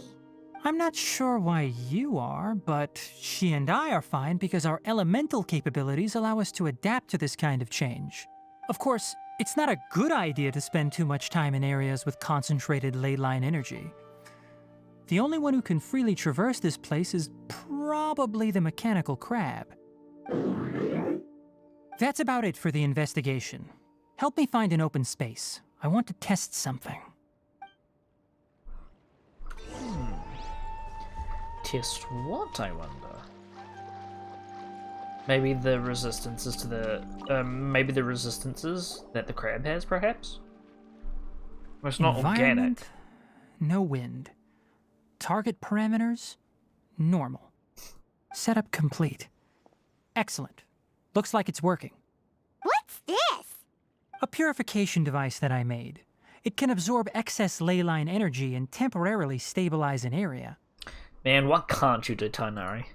I'm not sure why you are, but she and I are fine because our elemental capabilities allow us to adapt to this kind of change. Of course, it's not a good idea to spend too much time in areas with concentrated ley line energy. The only one who can freely traverse this place is probably the mechanical crab. That's about it for the investigation. Help me find an open space. I want to test something. Test what, I wonder? Maybe the resistances to the... maybe the resistances that the crab has, perhaps? Well, it's not organic. No wind. Target parameters? Normal. Setup complete. Excellent. Looks like it's working. What's this? A purification device that I made. It can absorb excess ley line energy and temporarily stabilize an area. Man, what can't you do, Tighnari?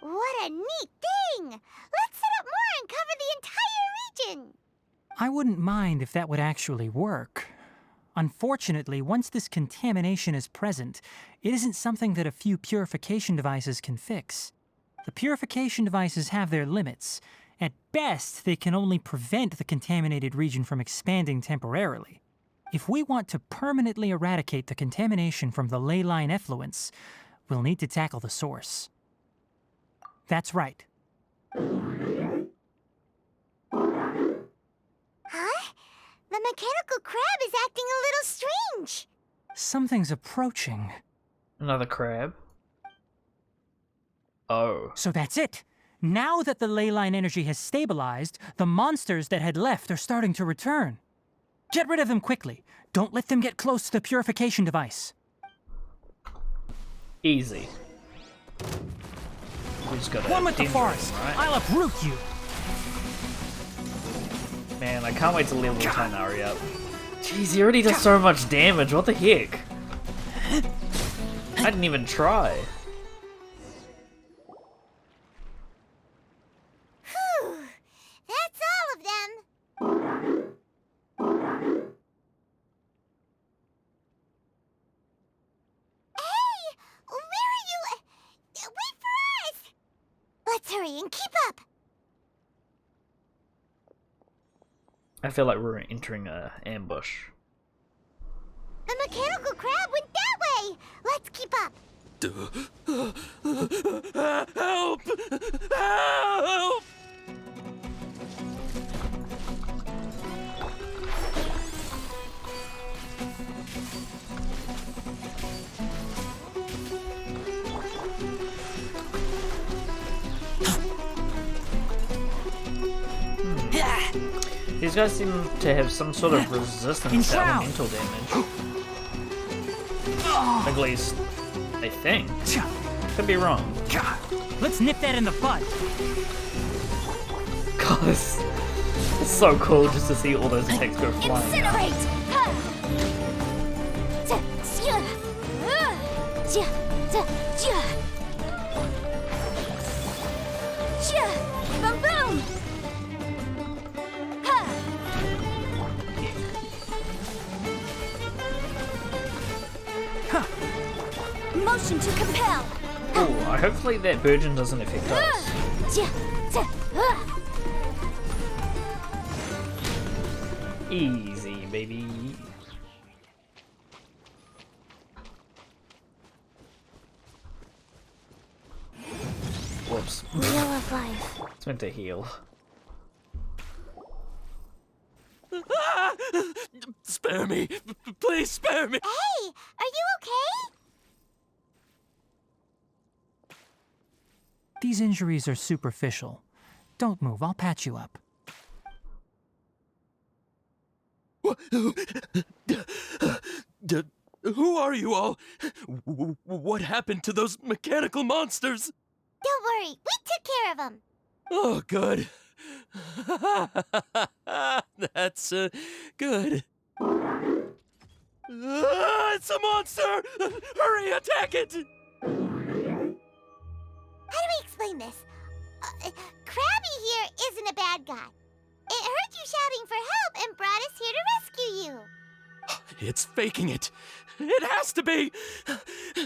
What a neat thing! Let's set up more and cover the entire region! I wouldn't mind if that would actually work. Unfortunately, once this contamination is present, it isn't something that a few purification devices can fix. The purification devices have their limits. At best, they can only prevent the contaminated region from expanding temporarily. If we want to permanently eradicate the contamination from the ley line effluents, we'll need to tackle the source. That's right. Huh? The mechanical crab is acting a little strange. Something's approaching. Another crab? Oh. So that's it. Now that the ley line energy has stabilized, the monsters that had left are starting to return. Get rid of them quickly. Don't let them get close to the purification device. Easy. We just gotta One with the danger forest. him, right? I'll uproot you. Man, I can't wait to level Tighnari up. Jeez, he already does so much damage. What the heck? I didn't even try. Whew. That's all of them. Hey! Where are you? Wait for us! Let's hurry and keep up! I feel like we're entering an ambush. The mechanical crab went that way! Let's keep up! Help! Help! These guys seem to have some sort of resistance to elemental damage. At least, I think. Could be wrong. Let's nip that in the bud. God, it's so cool just to see all those attacks go flying. Incinerate! Boom boom! Motion to compel! Oh, hopefully that burgeon doesn't affect us. Easy, baby. Whoops. Wheel of life. It's meant to heal. Spare me! Please spare me! Hey! Are you okay? These injuries are superficial. Don't move, I'll patch you up. Who are you all? What happened to those mechanical monsters? Don't worry, we took care of them. Oh, good. That's good. It's a monster! Hurry, attack it! How do we explain this? Krabby here isn't a bad guy. It heard you shouting for help and brought us here to rescue you. It's faking it. It has to be.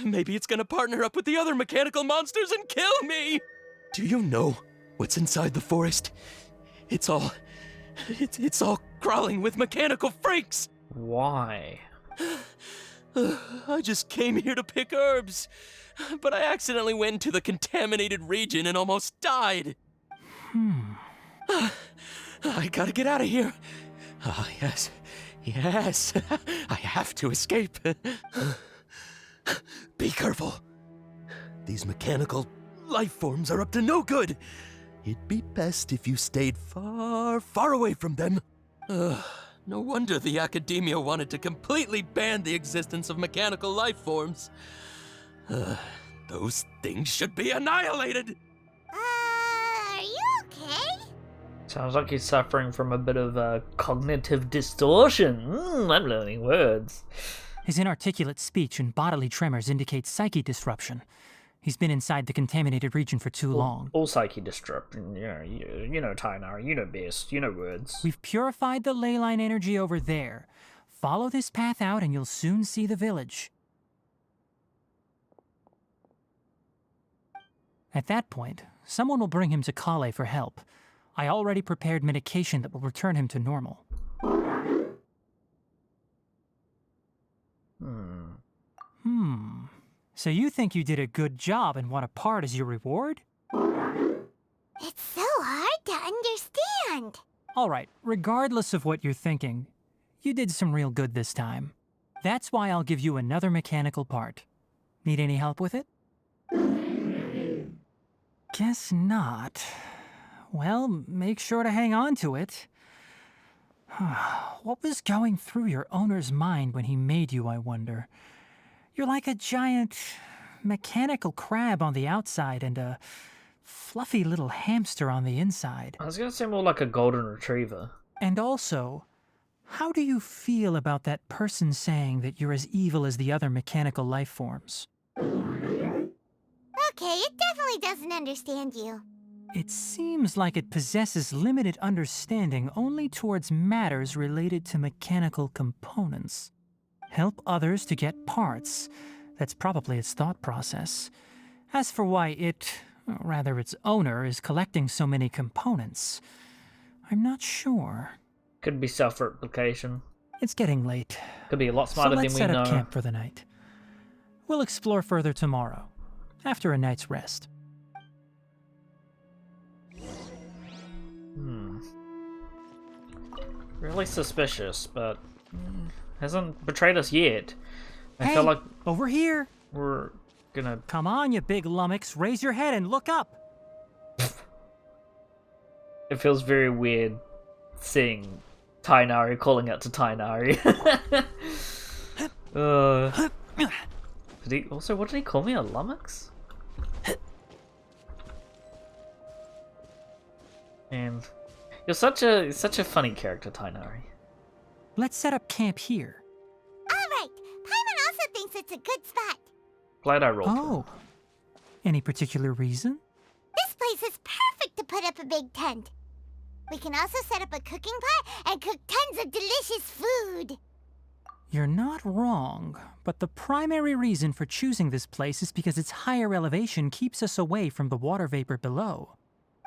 Maybe it's gonna partner up with the other mechanical monsters and kill me. Do you know what's inside the forest? It's all crawling with mechanical freaks. Why? I just came here to pick herbs, but I accidentally went into the contaminated region and almost died. I gotta get out of here. Ah, yes. Yes. I have to escape. Be careful. These mechanical life forms are up to no good. It'd be best if you stayed far, far away from them. No wonder the Academia wanted to completely ban the existence of mechanical life forms. Those things should be annihilated! Are you okay? Sounds like he's suffering from a bit of cognitive distortion. I'm learning words. His inarticulate speech and bodily tremors indicate psyche disruption. He's been inside the contaminated region for too long. All psyche disruption, you know, Tighnari, you know best, you know words. We've purified the ley line energy over there. Follow this path out and you'll soon see the village. At that point, someone will bring him to Kale for help. I already prepared medication that will return him to normal. So you think you did a good job and want a part as your reward? It's so hard to understand. Alright, regardless of what you're thinking, you did some real good this time. That's why I'll give you another mechanical part. Need any help with it? Guess not. Well, make sure to hang on to it. What was going through your owner's mind when he made you, I wonder? You're like a giant mechanical crab on the outside and a fluffy little hamster on the inside. I was gonna say more like a golden retriever. And also, how do you feel about that person saying that you're as evil as the other mechanical life forms? Okay, it definitely doesn't understand you. It seems like it possesses limited understanding only towards matters related to mechanical components. Help others to get parts. That's probably its thought process. As for why it, or rather its owner, is collecting so many components, I'm not sure. Could be self-replication. It's getting late. Could be a lot smarter so than we let's know. set up camp for the night. We'll explore further tomorrow, after a night's rest. Really suspicious, but hasn't betrayed us yet. I Hey, feel like over here! we're gonna... Come on, you big lummox, raise your head and look up! It feels very weird seeing Tighnari calling out to Tighnari. Did he also, what did he call me, a lummox? And you're such a funny character, Tighnari. Let's set up camp here. Alright, Paimon also thinks it's a good spot. Glad I rolled. Oh. Any particular reason? This place is perfect to put up a big tent. We can also set up a cooking pot and cook tons of delicious food. You're not wrong, but the primary reason for choosing this place is because its higher elevation keeps us away from the water vapor below.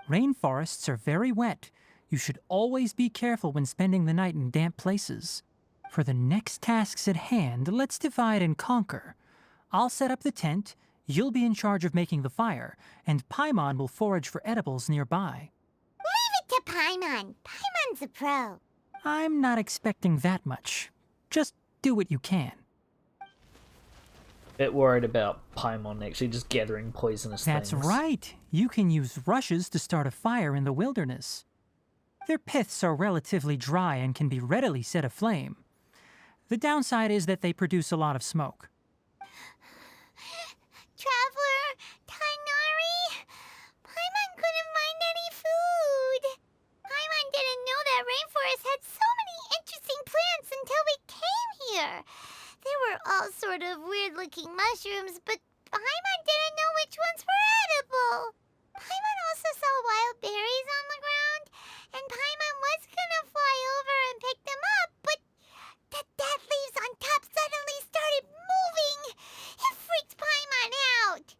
Rainforests are very wet. You should always be careful when spending the night in damp places. For the next tasks at hand, let's divide and conquer. I'll set up the tent, you'll be in charge of making the fire, and Paimon will forage for edibles nearby. Leave it to Paimon. Paimon's a pro. I'm not expecting that much. Just do what you can. Bit worried about Paimon actually just gathering poisonous That's things. right. You can use rushes to start a fire in the wilderness. Their piths are relatively dry and can be readily set aflame. The downside is that they produce a lot of smoke. Traveler, Tighnari, Paimon couldn't find any food. Paimon didn't know that rainforest had so many interesting plants until we came here. There were all sort of weird-looking mushrooms, but Paimon didn't know which ones were edible. Paimon also saw wild berries on the ground, and Paimon was gonna fly over and pick them up, but the dead leaves on top suddenly started moving. It freaked Paimon out.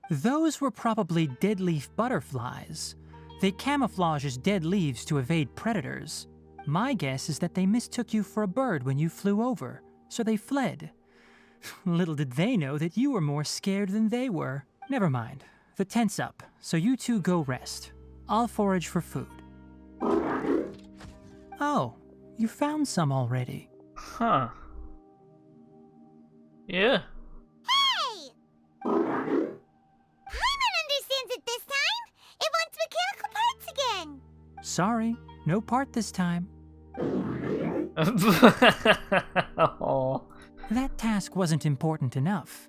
Those were probably deadleaf butterflies. They camouflage as dead leaves to evade predators. My guess is that they mistook you for a bird when you flew over, so they fled. Little did they know that you were more scared than they were. Never mind. The tent's up, so you two go rest. I'll forage for food. Oh, you found some already. Huh. Yeah. Hey! Paimon understands it this time. It wants mechanical parts again. Sorry, no part this time. Aw. That task wasn't important enough.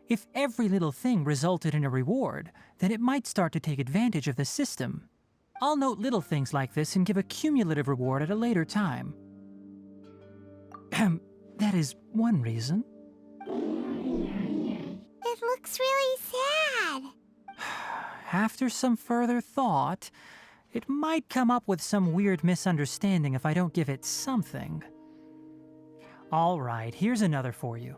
If every little thing resulted in a reward, then it might start to take advantage of the system. I'll note little things like this and give a cumulative reward at a later time. That is one reason. It looks really sad. After some further thought, it might come up with some weird misunderstanding if I don't give it something. All right, here's another for you.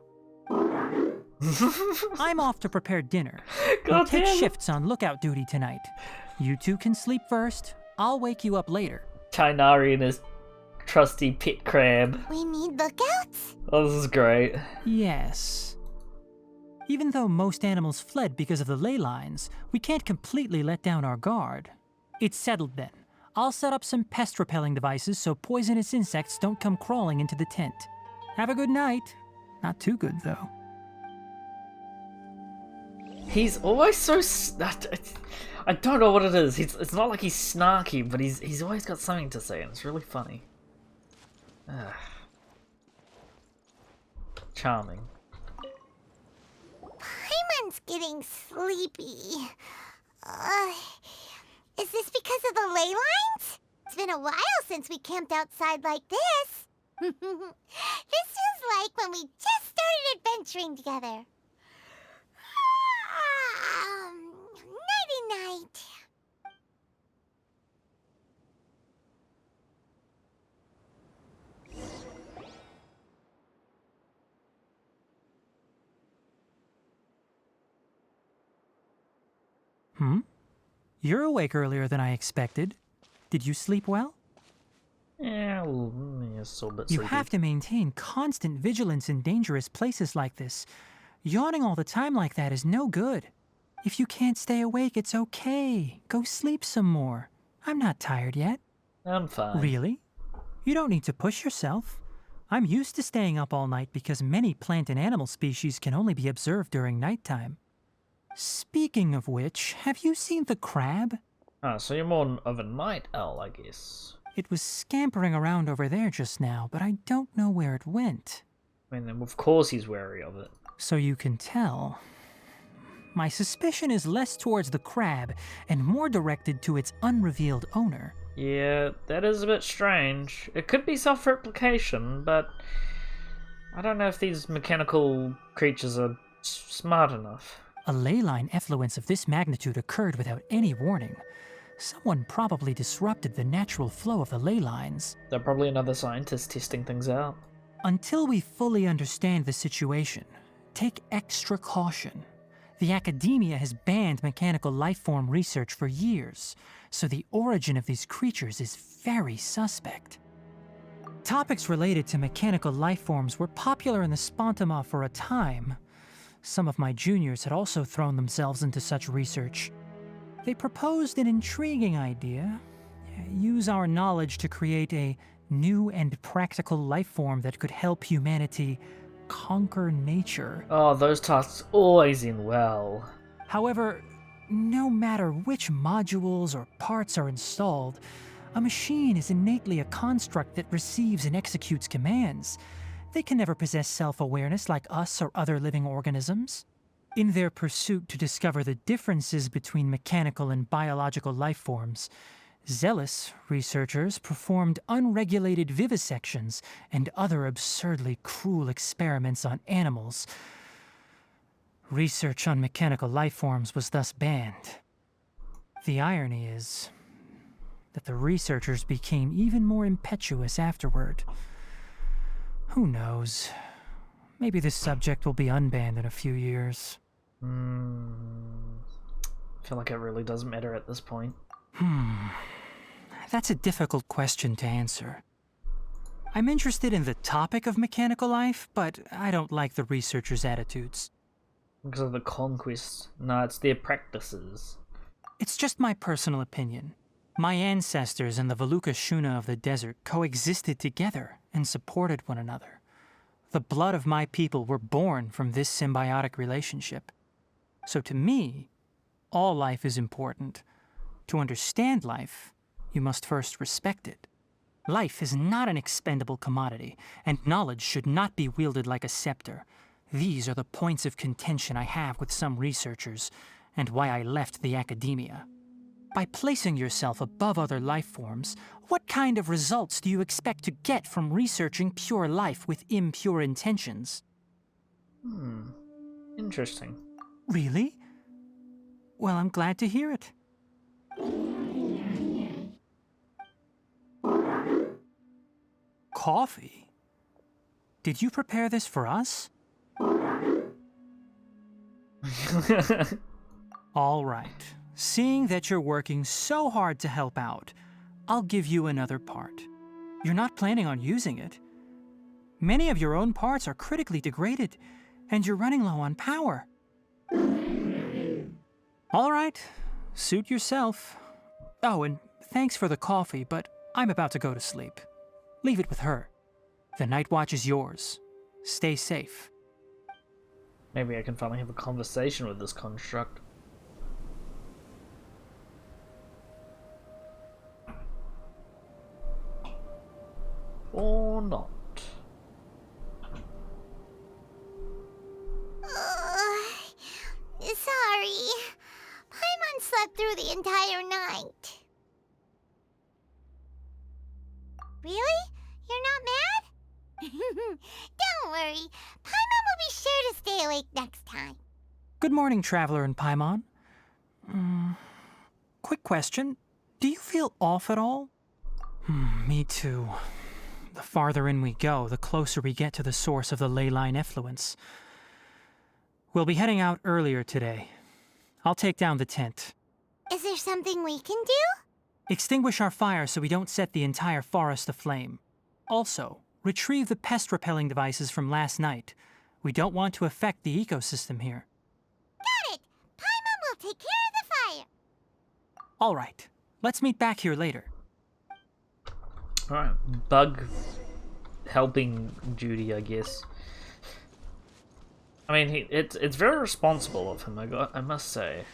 I'm off to prepare dinner. We'll take shifts on lookout duty tonight. You two can sleep first. I'll wake you up later. Tighnari and his trusty pit crab. We need lookouts? Oh, this is great. Yes. Even though most animals fled because of the ley lines, we can't completely let down our guard. It's settled then. I'll set up some pest-repelling devices so poisonous insects don't come crawling into the tent. Have a good night. Not too good, though. He's always so... I don't know what it is. It's not like he's snarky, but he's always got something to say, and it's really funny. Charming. Paimon's getting sleepy. Is this because of the ley lines? It's been a while since we camped outside like this. This is like when we just started adventuring together. Nighty-night. You're awake earlier than I expected. Did you sleep well? Yeah, well, yes, a little bit You sleepy. have to maintain constant vigilance in dangerous places like this. Yawning all the time like that is no good. If you can't stay awake, it's okay. Go sleep some more. I'm not tired yet. I'm fine. Really? You don't need to push yourself. I'm used to staying up all night because many plant and animal species can only be observed during nighttime. Speaking of which, have you seen the crab? Ah, so you're more of a night owl, I guess. It was scampering around over there just now, but I don't know where it went. I mean, of course he's wary of it. So you can tell. My suspicion is less towards the crab and more directed to its unrevealed owner. Yeah, that is a bit strange. It could be self-replication, but I don't know if these mechanical creatures are smart enough. A ley line effluence of this magnitude occurred without any warning. Someone probably disrupted the natural flow of the ley lines. They're probably another scientist testing things out. Until we fully understand the situation, take extra caution. The academia has banned mechanical lifeform research for years, so the origin of these creatures is very suspect. Topics related to mechanical lifeforms were popular in the Spontama for a time. Some of my juniors had also thrown themselves into such research. They proposed an intriguing idea. Use our knowledge to create a new and practical lifeform that could help humanity conquer nature. Oh, those tasks always end well. However, no matter which modules or parts are installed, a machine is innately a construct that receives and executes commands. They can never possess self-awareness like us or other living organisms. In their pursuit to discover the differences between mechanical and biological life forms, zealous researchers performed unregulated vivisections and other absurdly cruel experiments on animals. Research on mechanical life forms was thus banned. The irony is that the researchers became even more impetuous afterward. Who knows? Maybe this subject will be unbanned in a few years. I feel like it really doesn't matter at this point. That's a difficult question to answer. I'm interested in the topic of mechanical life, but I don't like the researchers' attitudes. Because of the conquest. No, it's their practices. It's just my personal opinion. My ancestors and the Valuka Shuna of the desert coexisted together and supported one another. The blood of my people were born from this symbiotic relationship. So to me, all life is important. To understand life, you must first respect it. Life is not an expendable commodity, and knowledge should not be wielded like a scepter. These are the points of contention I have with some researchers, and why I left the academia. By placing yourself above other life forms, what kind of results do you expect to get from researching pure life with impure intentions? Interesting. Really? Well, I'm glad to hear it. Coffee? Did you prepare this for us? All right. Seeing that you're working so hard to help out, I'll give you another part. You're not planning on using it. Many of your own parts are critically degraded, and you're running low on power. All right. Suit yourself. Oh, and thanks for the coffee, but I'm about to go to sleep. Leave it with her. The night watch is yours. Stay safe. Maybe I can finally have a conversation with this construct. Or not. Sorry. Paimon slept through the entire night. Really? You're not mad? Don't worry. Paimon will be sure to stay awake next time. Good morning, Traveler and Paimon. Quick question. Do you feel off at all? Me too. The farther in we go, the closer we get to the source of the ley line effluence. We'll be heading out earlier today. I'll take down the tent. Is there something we can do? Extinguish our fire so we don't set the entire forest aflame. Also, retrieve the pest-repelling devices from last night. We don't want to affect the ecosystem here. Got it! Paimon will take care of the fire. All right. Let's meet back here later. Alright, bug helping duty, I guess. I mean, it's very responsible of him, I must say.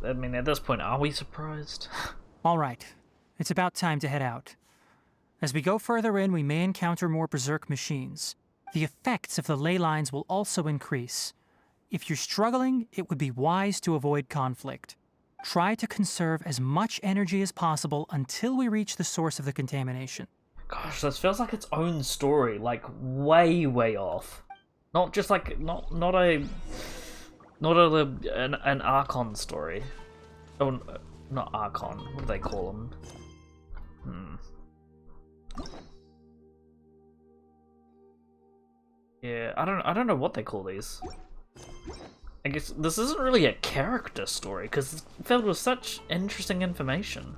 I mean, at this point, are we surprised? All right. It's about time to head out. As we go further in, we may encounter more berserk machines. The effects of the ley lines will also increase. If you're struggling, it would be wise to avoid conflict. Try to conserve as much energy as possible until we reach the source of the contamination. Gosh, this feels like its own story, like way off. Not just like an Archon story. Oh, not Archon. What do they call them? Yeah, I don't know what they call these. I guess this isn't really a character story because it's filled with such interesting information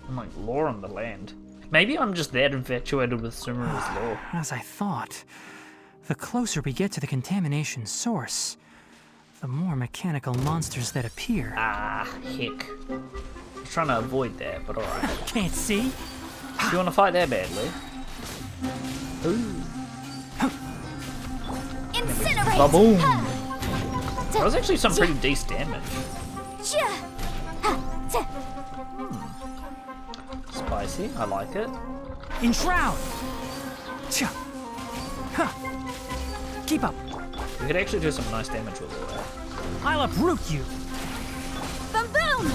and like lore on the land. Maybe I'm just that infatuated with Sumeru's lore. As I thought, the closer we get to the contamination source, the more mechanical monsters that appear. Ah, heck. I was trying to avoid that, but alright. Can't see? Do you want to fight that badly? Ooh. Incinerate! Ba-boom! That was actually some pretty decent damage. Spicy, I like it. Enshroud! Keep up. We could actually do some nice damage with all that. I'll uproot you. Boom boom!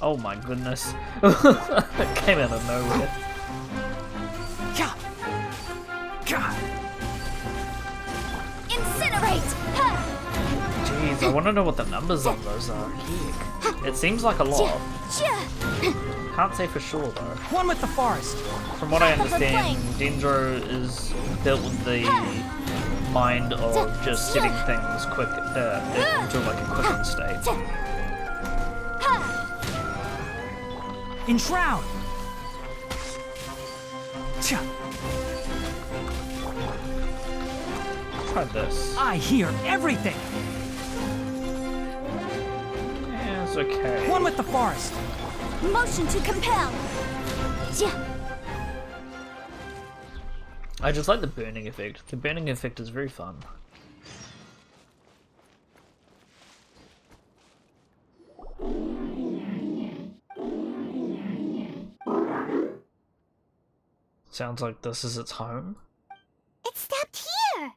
Oh my goodness. It came out of nowhere. Incinerate! Jeez, I want to know what the numbers on those are. Heck. It seems like a lot. Can't say for sure though. One with the forest. From what I understand, Dendro is built with the mind of just setting things quick into like a quickened state. Enshroud! Try this. I hear everything! Yeah, it's okay. One with the forest! Motion to compel! I just like the burning effect. The burning effect is very fun. Sounds like this is its home. It stopped here!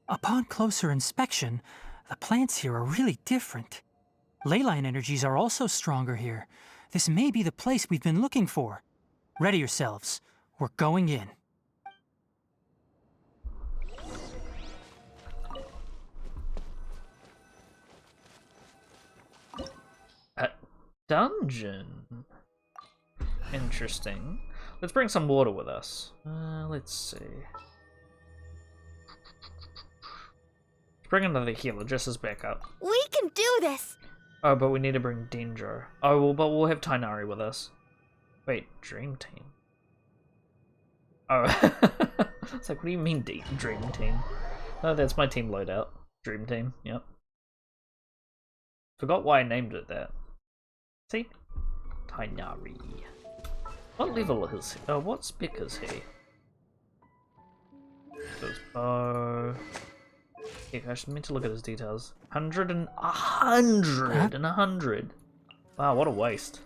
Upon closer inspection, the plants here are really different. Ley line energies are also stronger here. This may be the place we've been looking for. Ready yourselves. We're going in. A dungeon. Interesting. Let's bring some water with us. Let's see. Let's bring another healer just as backup. We can do this! Oh, but we need to bring Denjo. Oh, well, but we'll have Tighnari with us. Wait, Dream Team? Oh. It's like, what do you mean, Dream Team? Oh, that's my team loadout. Dream Team, yep. Forgot why I named it that. See? Tighnari. What level is he? Oh, what spec is he? His bow. Yeah, I should meant to look at his details. 100 and 100. Wow, what a waste.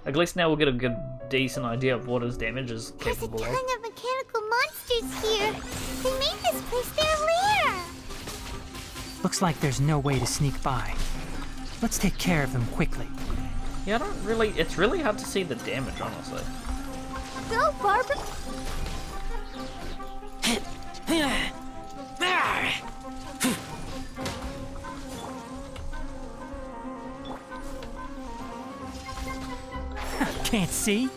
At least now we'll get a good, decent idea of what his damage is capable There's a of. ton of mechanical monsters here. They made this place their lair. Looks like there's no way to sneak by. Let's take care of them quickly. Yeah, I don't really. It's really hard to see the damage, honestly. Go, Barbara. Can't see?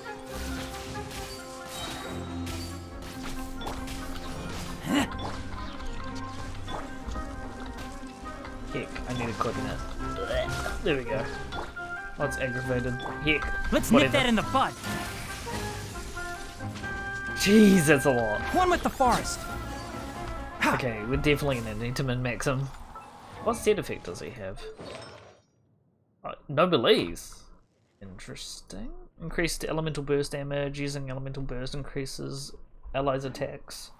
Heck, I need to click in it. There we go. Oh, it's aggravated. Heck. Let's whatever. nip that in the bud. Jeez, that's a lot. One with the forest. Okay, we're definitely gonna need to min-max him. What set effect does he have? Noblesse. Interesting. Increased elemental burst damage. Using elemental burst increases allies' attacks.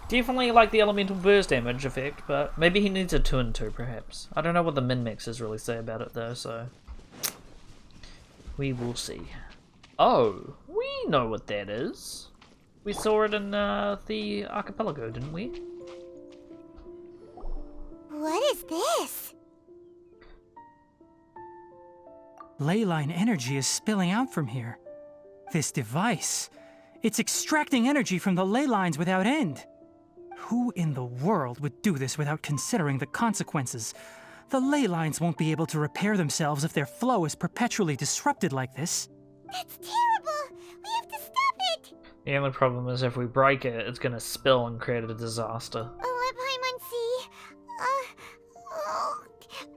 Definitely like the elemental burst damage effect, but maybe he needs a 2 and 2 perhaps. I don't know what the min-maxes really say about it though, so we will see. Oh, we know what that is. We saw it in the archipelago, didn't we? What is this? Ley line energy is spilling out from here. This device, it's extracting energy from the ley lines without end. Who in the world would do this without considering the consequences? The ley lines won't be able to repair themselves if their flow is perpetually disrupted like this. That's terrible. We have to stop it. The only problem is if we break it, it's gonna spill and create a disaster. Let Paimon see.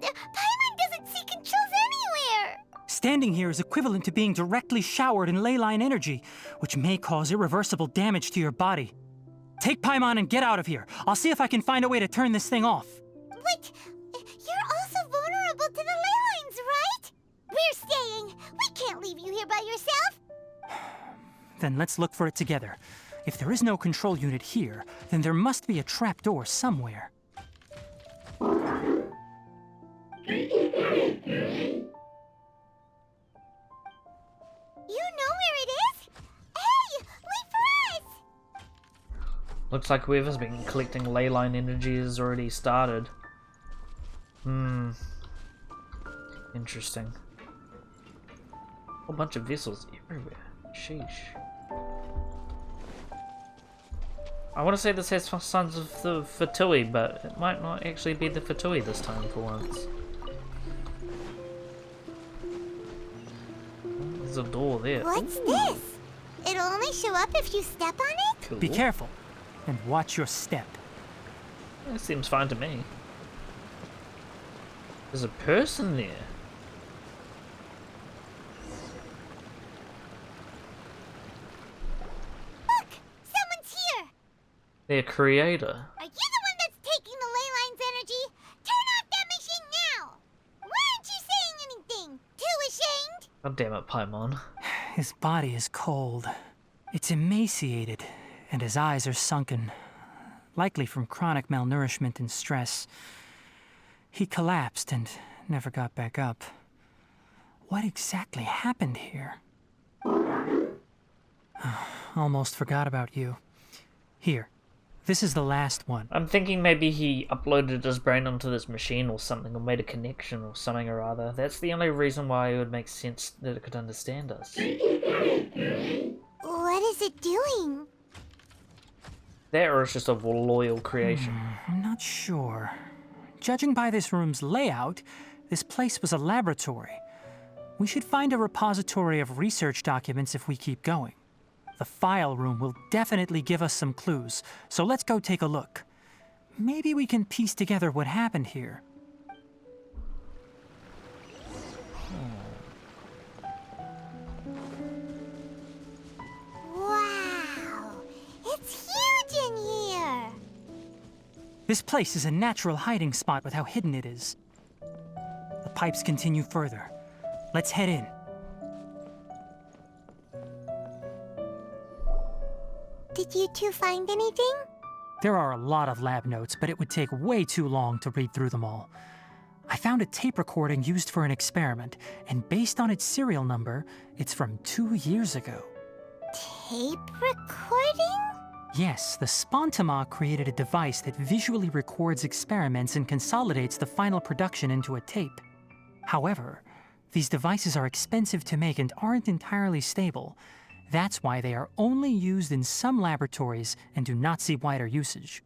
Paimon doesn't see controls anywhere. Standing here is equivalent to being directly showered in ley line energy, which may cause irreversible damage to your body. Take Paimon and get out of here. I'll see if I can find a way to turn this thing off. But you're also vulnerable to the ley lines, right? We're staying. We can't leave you here by yourself. Then let's look for it together. If there is no control unit here, then there must be a trapdoor somewhere. You know where it is? Hey, wait for us! Looks like whoever's been collecting ley line energy has already started. Interesting. A whole bunch of vessels everywhere. Sheesh. I want to say this has sons of the Fatui, but it might not actually be the Fatui this time for once. There's a door there. What's this? It'll only show up if you step on it? Cool. Be careful, and watch your step. That seems fine to me. There's a person there. Look! Someone's here! Their creator. Are you the one that's taking the ley line's energy? Turn off that machine now! Why aren't you saying anything? Too ashamed? God damn it, Paimon. His body is cold. It's emaciated, and his eyes are sunken, likely from chronic malnourishment and stress. He collapsed and never got back up. What exactly happened here? Almost forgot about you. Here, this is the last one. I'm thinking maybe he uploaded his brain onto this machine or something, or made a connection or something or other. That's the only reason why it would make sense that it could understand us. What is it doing? That or it's just a loyal creation. I'm not sure. Judging by this room's layout, this place was a laboratory. We should find a repository of research documents if we keep going. The file room will definitely give us some clues, so let's go take a look. Maybe we can piece together what happened here. Wow! It's huge in here! This place is a natural hiding spot with how hidden it is. The pipes continue further. Let's head in. Did you two find anything? There are a lot of lab notes, but it would take way too long to read through them all. I found a tape recording used for an experiment, and based on its serial number, it's from 2 years ago. Tape recording? Yes, the Spontama created a device that visually records experiments and consolidates the final production into a tape. However, these devices are expensive to make and aren't entirely stable. That's why they are only used in some laboratories and do not see wider usage.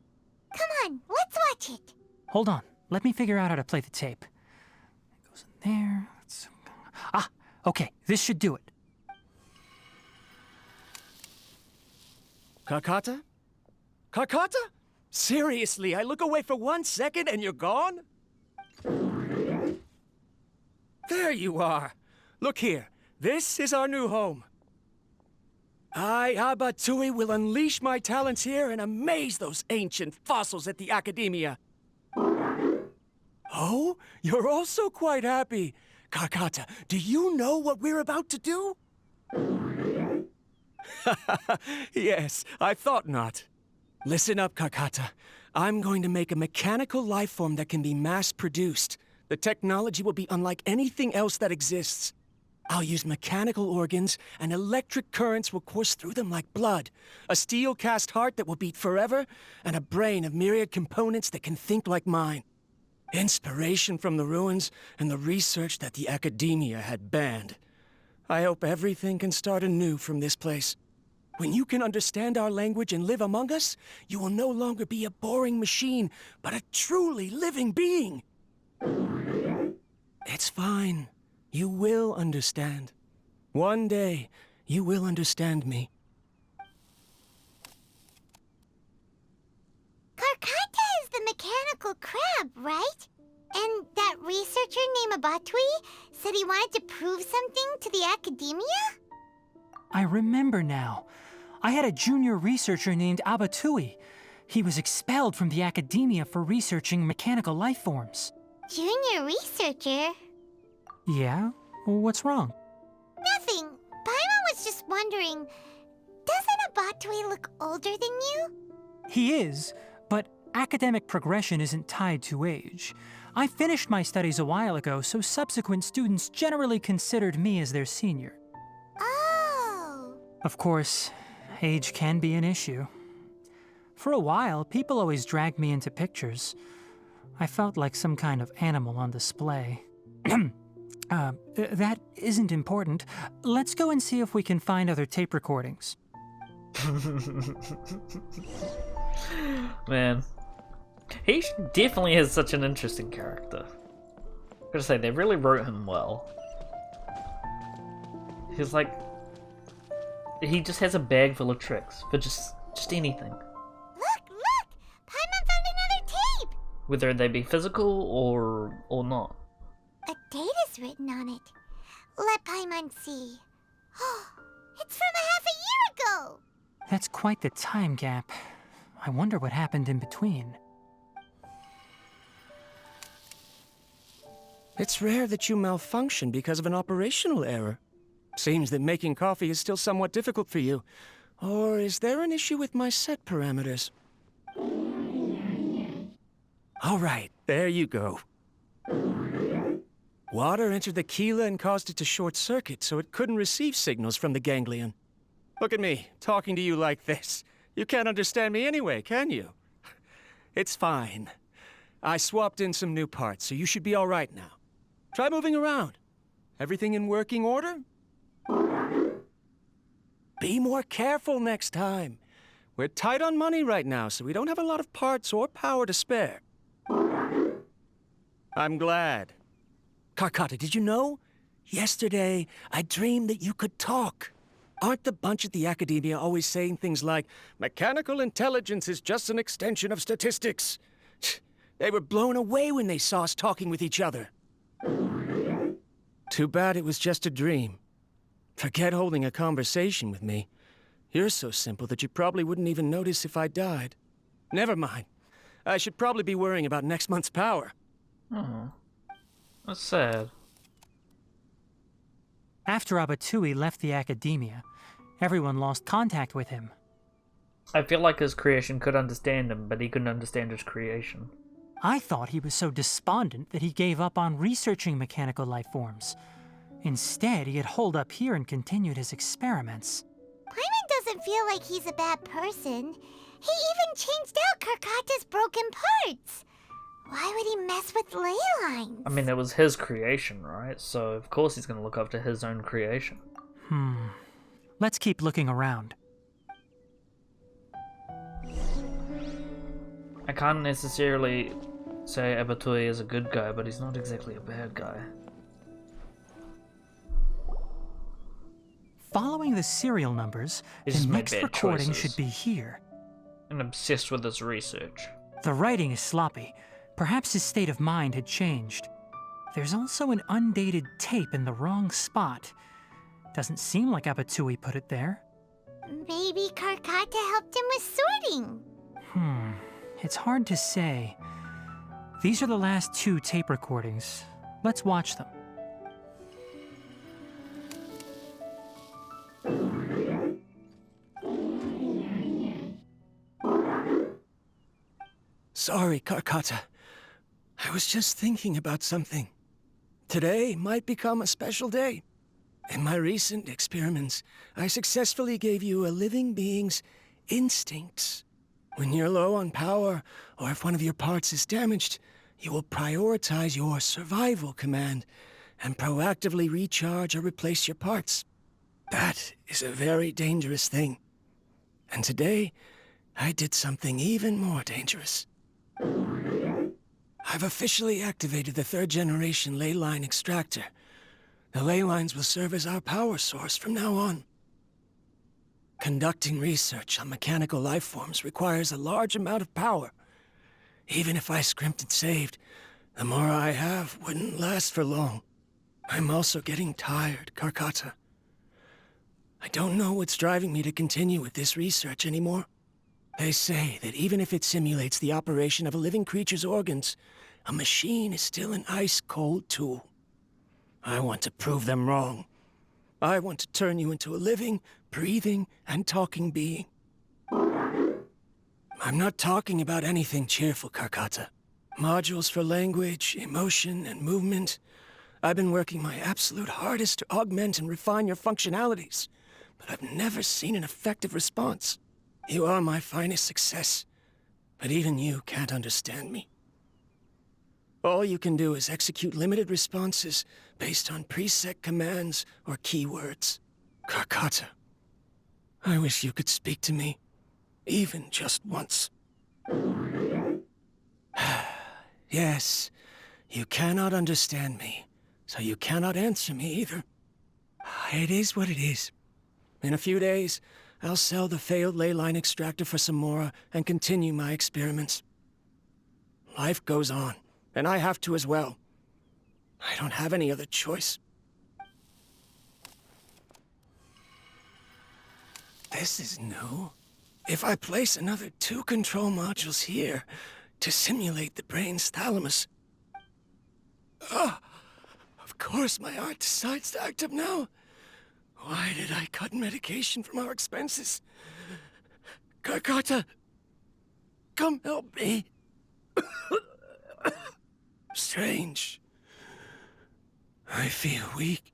Come on, let's watch it. Hold on, let me figure out how to play the tape. It goes in there. Okay, this should do it. Kakata? Kakata? Seriously, I look away for 1 second and you're gone? There you are. Look here, this is our new home. I, Abatui, will unleash my talents here and amaze those ancient fossils at the Academia. Oh, you're also quite happy. Kakata, do you know what we're about to do? Yes, I thought not. Listen up, Kakata. I'm going to make a mechanical life form that can be mass-produced. The technology will be unlike anything else that exists. I'll use mechanical organs, and electric currents will course through them like blood. A steel-cast heart that will beat forever, and a brain of myriad components that can think like mine. Inspiration from the ruins and the research that the Academia had banned. I hope everything can start anew from this place. When you can understand our language and live among us, you will no longer be a boring machine, but a truly living being. It's fine. You will understand. One day, you will understand me. Karkata is the mechanical crab, right? And that researcher named Abatui said he wanted to prove something to the Academia? I remember now. I had a junior researcher named Abatui. He was expelled from the Academia for researching mechanical life forms. Junior researcher? Yeah? What's wrong? Nothing. Paimon was just wondering, doesn't Abatui look older than you? He is, but academic progression isn't tied to age. I finished my studies a while ago, so subsequent students generally considered me as their senior. Oh. Of course, age can be an issue. For a while, people always dragged me into pictures. I felt like some kind of animal on display. That isn't important. Let's go and see if we can find other tape recordings. Man. He definitely is such an interesting character. I gotta say, they really wrote him well. He's like... He just has a bag full of tricks for just anything. Look! Paimon found another tape! Whether they be physical or not. A date is written on it. Let Paimon see. Oh, it's from a half a year ago! That's quite the time gap. I wonder what happened in between. It's rare that you malfunction because of an operational error. Seems that making coffee is still somewhat difficult for you. Or is there an issue with my set parameters? All right, there you go. Water entered the chela and caused it to short circuit, so it couldn't receive signals from the ganglion. Look at me, talking to you like this. You can't understand me anyway, can you? It's fine. I swapped in some new parts, so you should be all right now. Try moving around. Everything in working order? Be more careful next time. We're tight on money right now, so we don't have a lot of parts or power to spare. I'm glad. Karkata, did you know? Yesterday, I dreamed that you could talk. Aren't the bunch at the Academia always saying things like, mechanical intelligence is just an extension of statistics? They were blown away when they saw us talking with each other. Too bad it was just a dream. Forget holding a conversation with me. You're so simple that you probably wouldn't even notice if I died. Never mind. I should probably be worrying about next month's power. Oh, that's sad. After Abatui left the Academia, everyone lost contact with him. I feel like his creation could understand him, but he couldn't understand his creation. I thought he was so despondent that he gave up on researching mechanical life forms. Instead, he had holed up here and continued his experiments. Paimon doesn't feel like he's a bad person. He even changed out Karkata's broken parts. Why would he mess with ley lines? I mean, it was his creation, right? So of course he's going to look after his own creation. Let's keep looking around. I can't necessarily say Abatui is a good guy, but he's not exactly a bad guy. Following the serial numbers, He's the just made next bad recording choices. should be here. And obsessed with his research. The writing is sloppy. Perhaps his state of mind had changed. There's also an undated tape in the wrong spot. Doesn't seem like Abatui put it there. Maybe Karkata helped him with sorting. It's hard to say. These are the last 2 tape recordings. Let's watch them. Sorry, Karkata. I was just thinking about something. Today might become a special day. In my recent experiments, I successfully gave you a living being's instincts. When you're low on power, or if one of your parts is damaged, you will prioritize your survival command and proactively recharge or replace your parts. That is a very dangerous thing. And today, I did something even more dangerous. I've officially activated the 3rd generation ley line extractor. The ley lines will serve as our power source from now on. Conducting research on mechanical life forms requires a large amount of power. Even if I scrimped and saved, the more I have wouldn't last for long. I'm also getting tired, Karkata. I don't know what's driving me to continue with this research anymore. They say that even if it simulates the operation of a living creature's organs, a machine is still an ice-cold tool. I want to prove them wrong. I want to turn you into a living, breathing, and talking being. I'm not talking about anything cheerful, Karkata. Modules for language, emotion, and movement. I've been working my absolute hardest to augment and refine your functionalities, but I've never seen an effective response. You are my finest success, but even you can't understand me. All you can do is execute limited responses based on preset commands or keywords. Karkata, I wish you could speak to me, even just once. Yes, you cannot understand me, so you cannot answer me either. It is what it is. In a few days, I'll sell the failed ley line extractor for some more and continue my experiments. Life goes on, and I have to as well. I don't have any other choice. This is new. If I place another 2 control modules here to simulate the brain's thalamus... of course my heart decides to act up now. Why did I cut medication from our expenses? Karkata, come help me. Strange. I feel weak.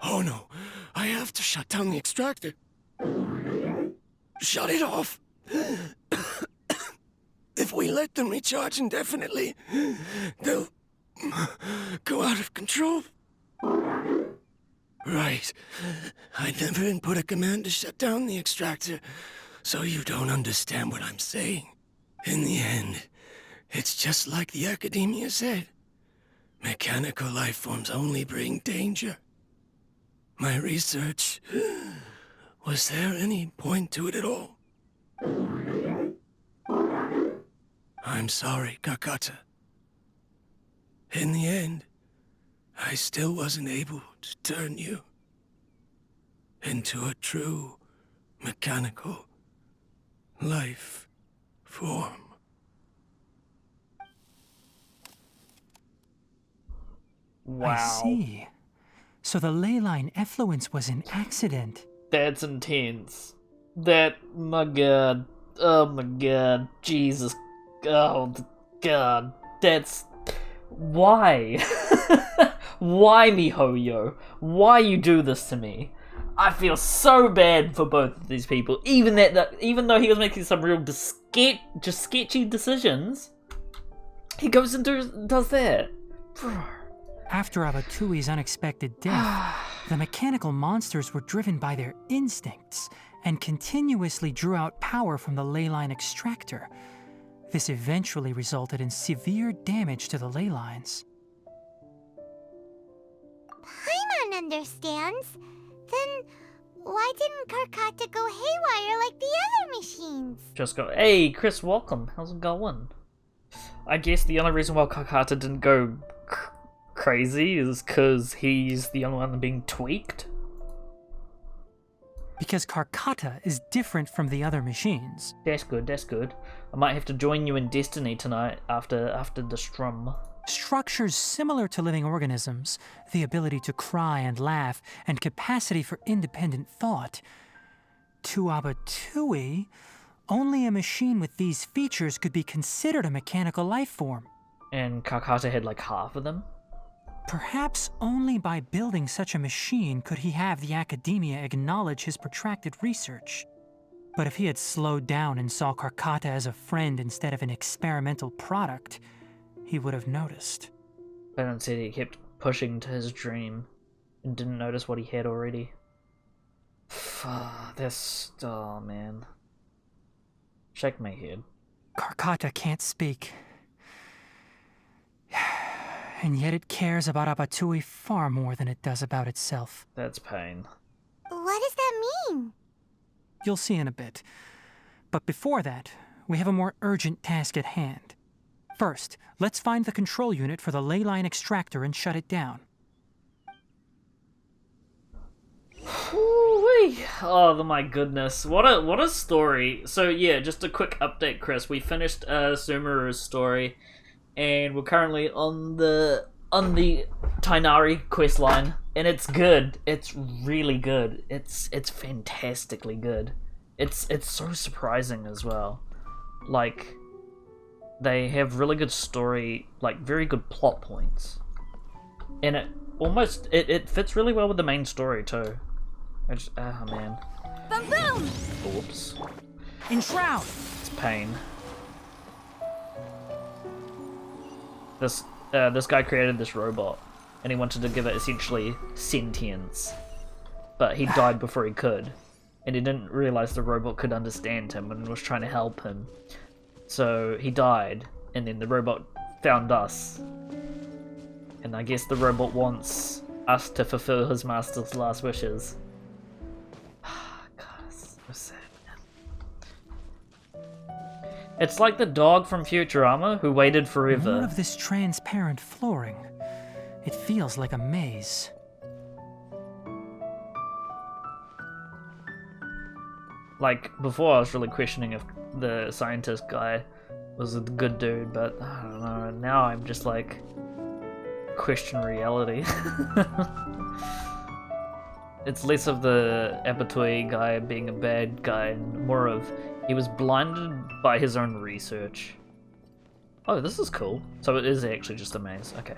Oh no, I have to shut down the extractor. shut it off. If we let them recharge indefinitely, they'll go out of control. Right. I never input a command to shut down the extractor, so you don't understand what I'm saying. In the end, it's just like the Academia said. Mechanical life forms only bring danger. My research... Was there any point to it at all? I'm sorry, Kakata. In the end, I still wasn't able to turn you into a true mechanical life form. Wow. I see. So the ley line effluence was an accident. That's intense. My god. Oh my god. Jesus. Oh god. That's... Why? Why, miHoYo? Why you do this to me? I feel so bad for both of these people. Even though he was making some real just sketchy decisions, he goes and does that. After Abatui's unexpected death, the mechanical monsters were driven by their instincts and continuously drew out power from the ley line extractor. This eventually resulted in severe damage to the ley lines. Paimon understands. Then why didn't Karkata go haywire like the other machines? Just go, hey, Chris, welcome. How's it going? I guess the only reason why Karkata didn't go crazy is because he's the only one being tweaked. Because Karkata is different from the other machines. That's good, that's good. I might have to join you in Destiny tonight after the strum. Structures similar to living organisms, the ability to cry and laugh, and capacity for independent thought. To Abatui, only a machine with these features could be considered a mechanical life form. And Karkata had like half of them? Perhaps only by building such a machine could he have the Academia acknowledge his protracted research. But if he had slowed down and saw Karkata as a friend instead of an experimental product, he would have noticed. But instead he kept pushing to his dream and didn't notice what he had already. Oh man. Shake my head. Karkata can't speak. And yet it cares about Abatui far more than it does about itself. That's pain. What does that mean? You'll see in a bit. But before that, we have a more urgent task at hand. First, let's find the control unit for the ley line extractor and shut it down. Woo-wee. Oh my goodness. What a story. So yeah, just a quick update, Chris. We finished Sumeru's story. And we're currently on the Tighnari quest line, and it's good. It's really good. It's fantastically good. It's so surprising as well. Like, they have really good story, like very good plot points, and it fits really well with the main story too. Oh man. Boom boom. Whoops. Enshroud. It's pain. This guy created this robot, and he wanted to give it essentially sentience, but he died before he could, and he didn't realize the robot could understand him and was trying to help him. So he died, and then the robot found us, and I guess the robot wants us to fulfill his master's last wishes. God, it's so sad. It's like the dog from Futurama who waited forever. More of this transparent flooring. It feels like a maze. Like, before I was really questioning if the scientist guy was a good dude, but I don't know, now I'm just like, question reality. It's less of the Abatui guy being a bad guy and more of he was blinded by his own research. Oh, this is cool. So it is actually just a maze. Okay.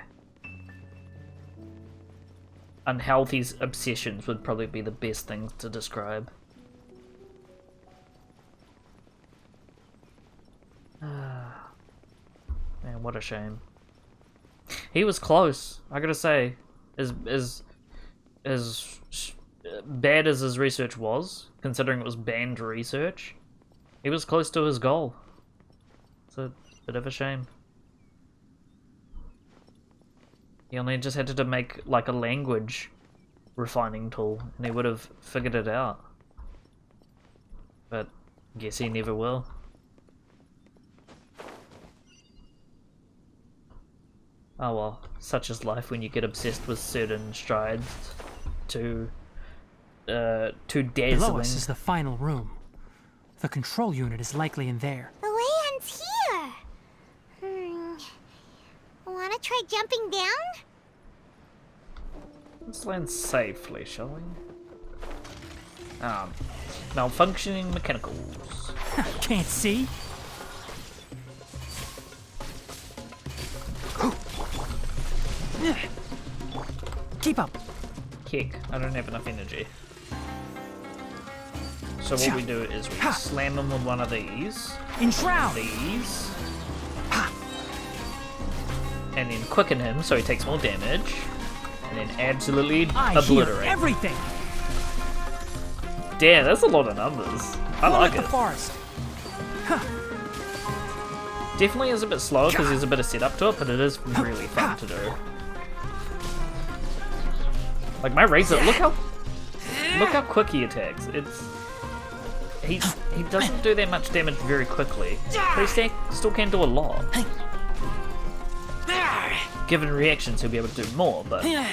Unhealthy obsessions would probably be the best thing to describe. what a shame. He was close, I gotta say. As bad as his research was, considering it was banned research, he was close to his goal. It's a bit of a shame. He only just had to make like a language refining tool, and he would have figured it out. But guess he never will. Oh well, such is life when you get obsessed with certain strides too dazzling. Below us is the final room. The control unit is likely in there. The way ends here. Wanna try jumping down? Let's land safely, shall we? Malfunctioning mechanicals. Can't see? Keep up. Kick. I don't have enough energy. So what we do is we slam him with one of these. Enshroud! These. And then quicken him so he takes more damage. And then absolutely obliterate. Hear everything! Damn, that's a lot of numbers. I like it. The forest. Definitely is a bit slower because there's a bit of setup to it, but it is really fun to do. Like my razor, look how quick he attacks. He doesn't do that much damage very quickly, but he still can do a lot. Given reactions, he'll be able to do more, but yeah.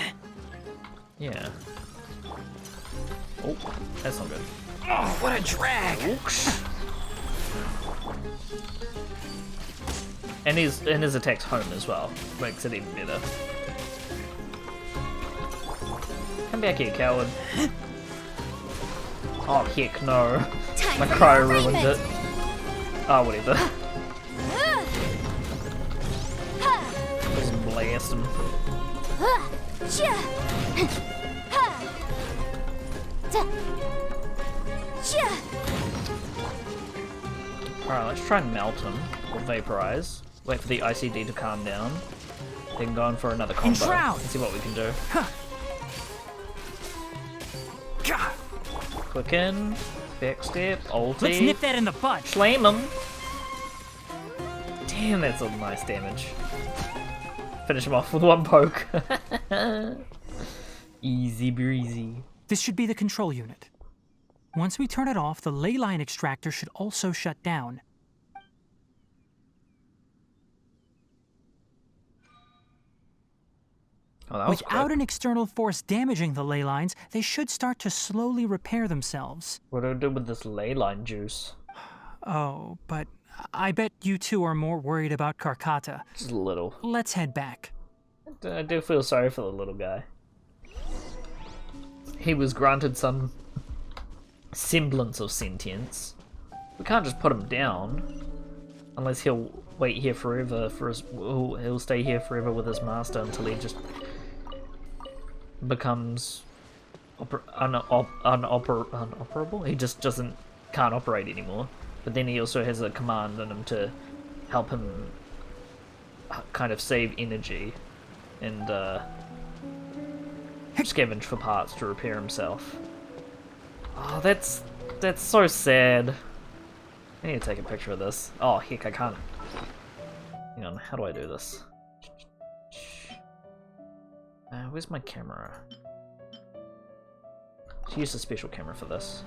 Oh, that's not good. Oh, what a drag! And his attacks home as well, makes it even better. Come back here, coward. Oh heck no. My cryo ruined it. Oh, whatever. Just blast him. Alright, let's try and melt him, or vaporize. Wait for the ICD to calm down. Then go on for another combo. Enshroud! And see what we can do. Quicken, backstep, ulti. Let's nip that in the bud. Flame him. Damn, that's a nice damage. Finish him off with one poke. Easy breezy. This should be the control unit. Once we turn it off, the ley line extractor should also shut down. Oh, that was Without quick. an external force damaging the ley lines, they should start to slowly repair themselves. What do I do with this ley line juice? Oh, but I bet you two are more worried about Karkata. Just a little. Let's head back. I do feel sorry for the little guy. He was granted some semblance of sentience. We can't just put him down. Unless he'll wait here forever for his... He'll stay here forever with his master until he just becomes unoperable. He just can't operate anymore. But then he also has a command in him to help him kind of save energy and scavenge for parts to repair himself. Oh, that's so sad. I need to take a picture of this. Oh heck, I can't. Hang on, how do I do this? Where's my camera? Let's use a special camera for this.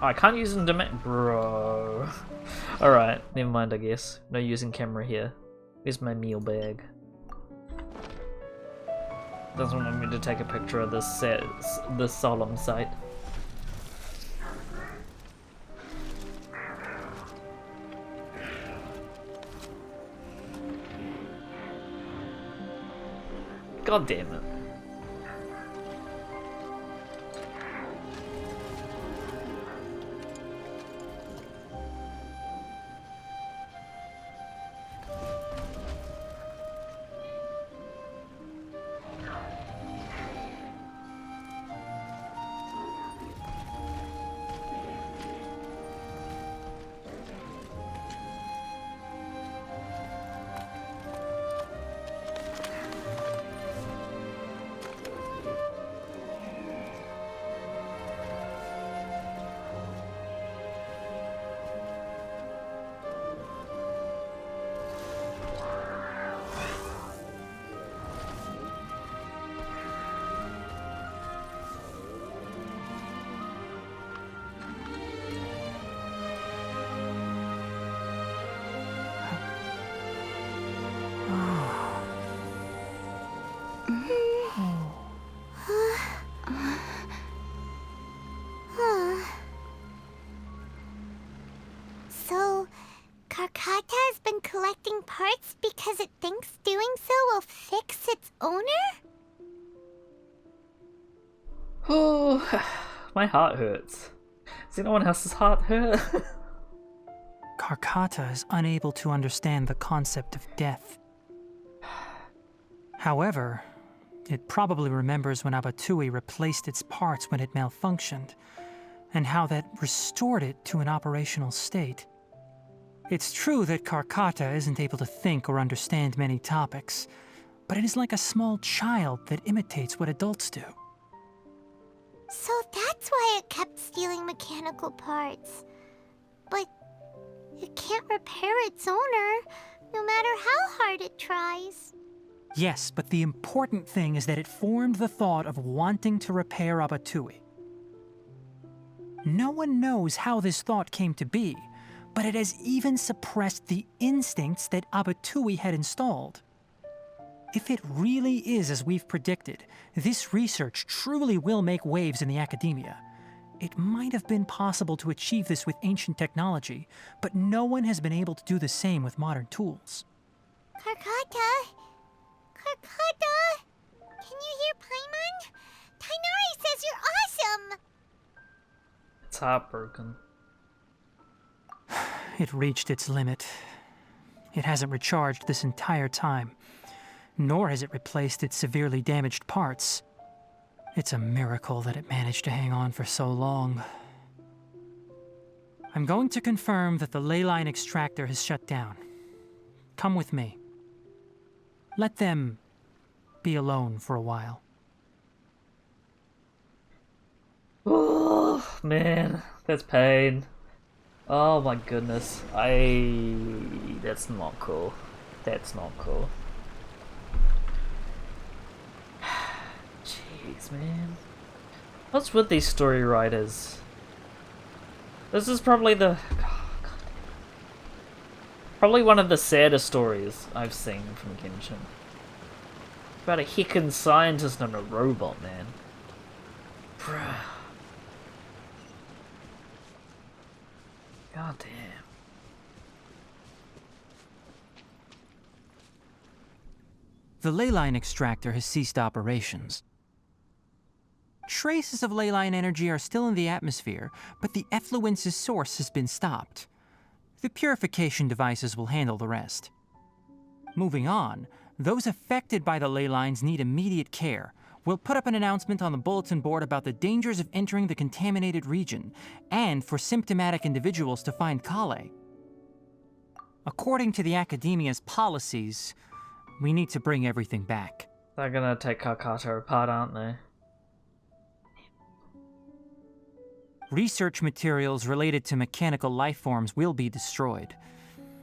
Oh, I can't use in demand, bro. Alright, never mind I guess. No using camera here. Where's my meal bag? Doesn't want me to take a picture of this solemn sight. God damn it. doing so will fix its owner? Oh, my heart hurts. Does anyone else's heart hurt? Karkata is unable to understand the concept of death. However, it probably remembers when Abatui replaced its parts when it malfunctioned, and how that restored it to an operational state. It's true that Karkata isn't able to think or understand many topics, but it is like a small child that imitates what adults do. So that's why it kept stealing mechanical parts. But it can't repair its owner, no matter how hard it tries. Yes, but the important thing is that it formed the thought of wanting to repair Abatui. No one knows how this thought came to be, but it has even suppressed the instincts that Abatui had installed. If it really is as we've predicted, this research truly will make waves in the academia. It might have been possible to achieve this with ancient technology, but no one has been able to do the same with modern tools. Karkata? Karkata? Can you hear Paimon? Tighnari says you're awesome! It's heartbroken. It reached its limit. It hasn't recharged this entire time, nor has it replaced its severely damaged parts. It's a miracle that it managed to hang on for so long. I'm going to confirm that the ley line extractor has shut down. Come with me. Let them be alone for a while. Oh, man. That's pain. Oh my goodness. That's not cool. That's not cool. Jeez, man. What's with these story writers? This is probably probably one of the saddest stories I've seen from Genshin. It's about a heckin' scientist and a robot, man. Bruh. God damn. The ley line extractor has ceased operations. Traces of ley line energy are still in the atmosphere, but the effluence's source has been stopped. The purification devices will handle the rest. Moving on, those affected by the ley lines need immediate care. We'll put up an announcement on the bulletin board about the dangers of entering the contaminated region, and for symptomatic individuals to find Kale. According to the Academia's policies, we need to bring everything back. They're gonna take Karkata apart, aren't they? Research materials related to mechanical life forms will be destroyed,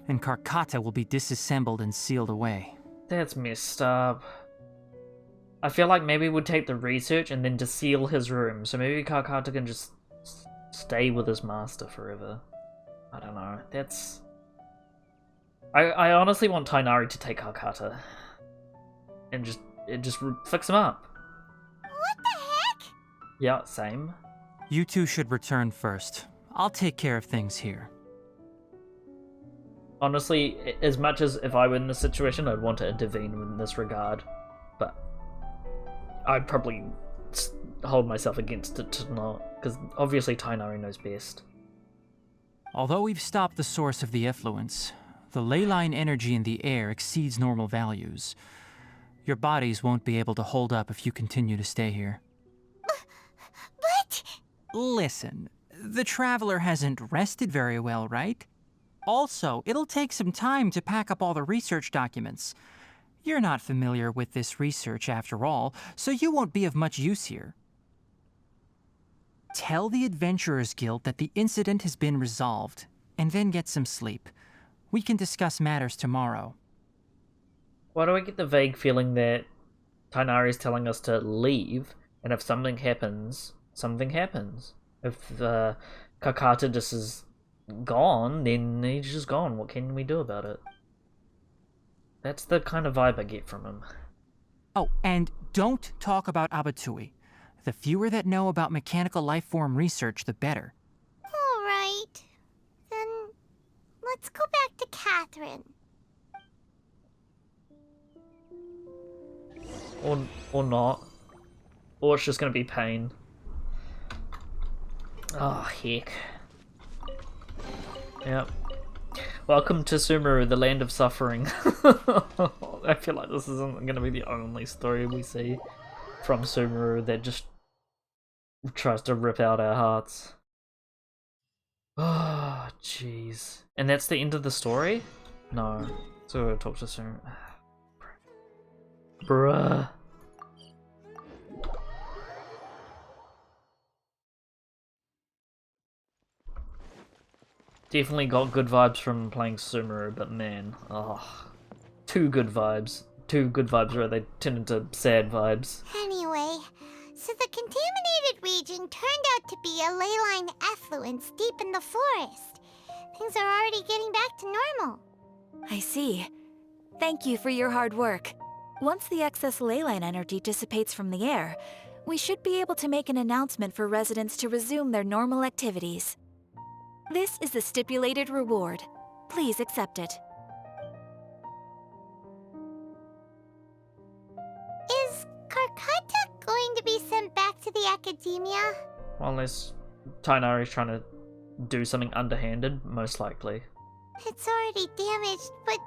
and Karkata will be disassembled and sealed away. That's messed up. I feel like maybe we'd take the research and then just seal his room, so maybe Karkata can just stay with his master forever. I don't know. That's... I honestly want Tighnari to take Karkata and just fix him up. What the heck? Yeah, same. You two should return first. I'll take care of things here. Honestly, as much as if I were in this situation, I'd want to intervene in this regard, but I'd probably hold myself against it to not, because obviously Tighnari knows best. Although we've stopped the source of the effluence, the ley line energy in the air exceeds normal values. Your bodies won't be able to hold up if you continue to stay here. But... Listen, the Traveler hasn't rested very well, right? Also, it'll take some time to pack up all the research documents. You're not familiar with this research after all, so you won't be of much use here. Tell the Adventurers Guild that the incident has been resolved, and then get some sleep. We can discuss matters tomorrow. Why do I get the vague feeling that Tighnari is telling us to leave, and if something happens, something happens? If Karkata just is gone, then he's just gone. What can we do about it? That's the kind of vibe I get from him. Oh, and don't talk about Abatui. The fewer that know about mechanical life form research, the better. Alright. Then let's go back to Catherine. Or not. Or it's just gonna be pain. Oh, heck. Yep. Welcome to Sumeru, the land of suffering. I feel like this isn't gonna be the only story we see from Sumeru that just tries to rip out our hearts. Oh, jeez. And that's the end of the story? No. So we'll talk to Sumeru. Bruh. Definitely got good vibes from playing Sumeru, but man, too good vibes. Too good vibes where they turn into sad vibes. Anyway, so the contaminated region turned out to be a ley line effluence deep in the forest. Things are already getting back to normal. I see. Thank you for your hard work. Once the excess ley line energy dissipates from the air, we should be able to make an announcement for residents to resume their normal activities. This is the stipulated reward. Please accept it. Is Karkata going to be sent back to the academia? Unless Tighnari's trying to do something underhanded, most likely. It's already damaged, but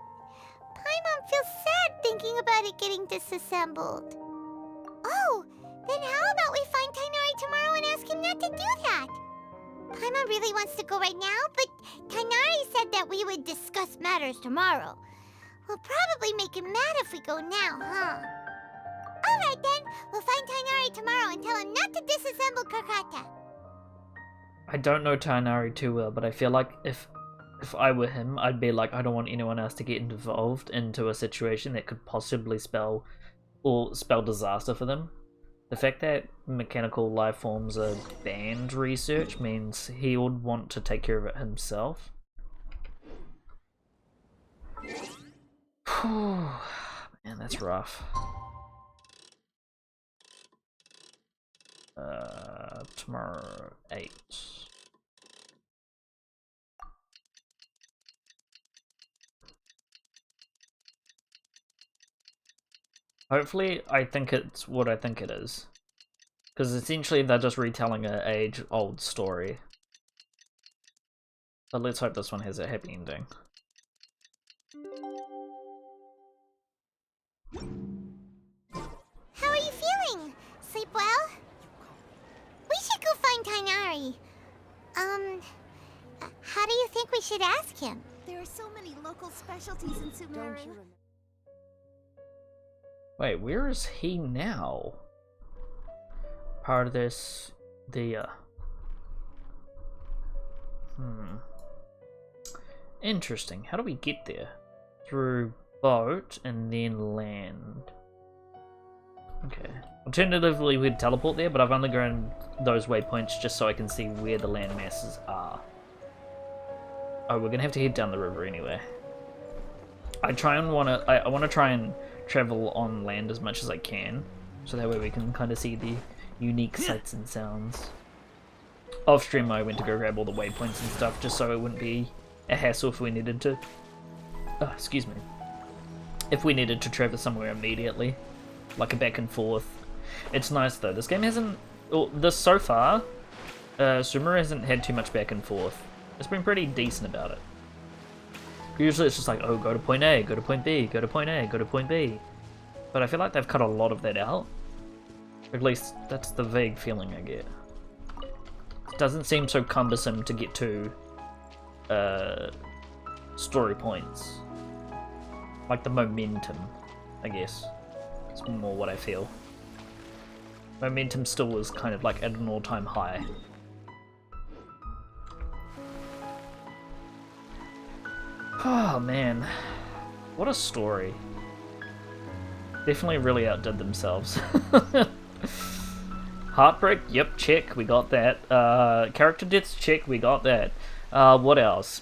Paimon feels sad thinking about it getting disassembled. Oh, then how about we find Tighnari tomorrow and ask him not to do that? Paimon really wants to go right now, but Tighnari said that we would discuss matters tomorrow. We'll probably make him mad if we go now, huh? Alright then, we'll find Tighnari tomorrow and tell him not to disassemble Karkata. I don't know Tighnari too well, but I feel like if I were him, I'd be like, I don't want anyone else to get involved into a situation that could possibly spell disaster for them. The fact that mechanical life forms are banned research means he would want to take care of it himself. Man, that's rough. Tomorrow 8. Hopefully, I think it's what I think it is. Because essentially, they're just retelling an age-old story. But let's hope this one has a happy ending. How are you feeling? Sleep well? We should go find Tighnari. How do you think we should ask him? There are so many local specialties in Sumeru. Wait, where is he now? Part of this, Interesting. How do we get there? Through boat and then land. Okay. Alternatively, we'd teleport there, but I've only gone those waypoints just so I can see where the land masses are. Oh, we're gonna have to head down the river anyway. I want to try and travel on land as much as I can, so that way we can kind of see the unique sights and sounds. Off stream, I went to go grab all the waypoints and stuff, just so it wouldn't be a hassle if we needed to. Oh, excuse me. If we needed to travel somewhere immediately, like a back and forth. It's nice though. This game hasn't. So far, Sumeru hasn't had too much back and forth. It's been pretty decent about it. Usually it's just like, oh, go to point A, go to point B, go to point A, go to point B. But I feel like they've cut a lot of that out. At least that's the vague feeling I get. It doesn't seem so cumbersome to get to story points. Like the momentum, I guess. It's more what I feel. Momentum still is kind of like at an all-time high. Oh man, what a story. Definitely really outdid themselves. Heartbreak, yep, check, we got that. Character deaths, check, we got that. What else?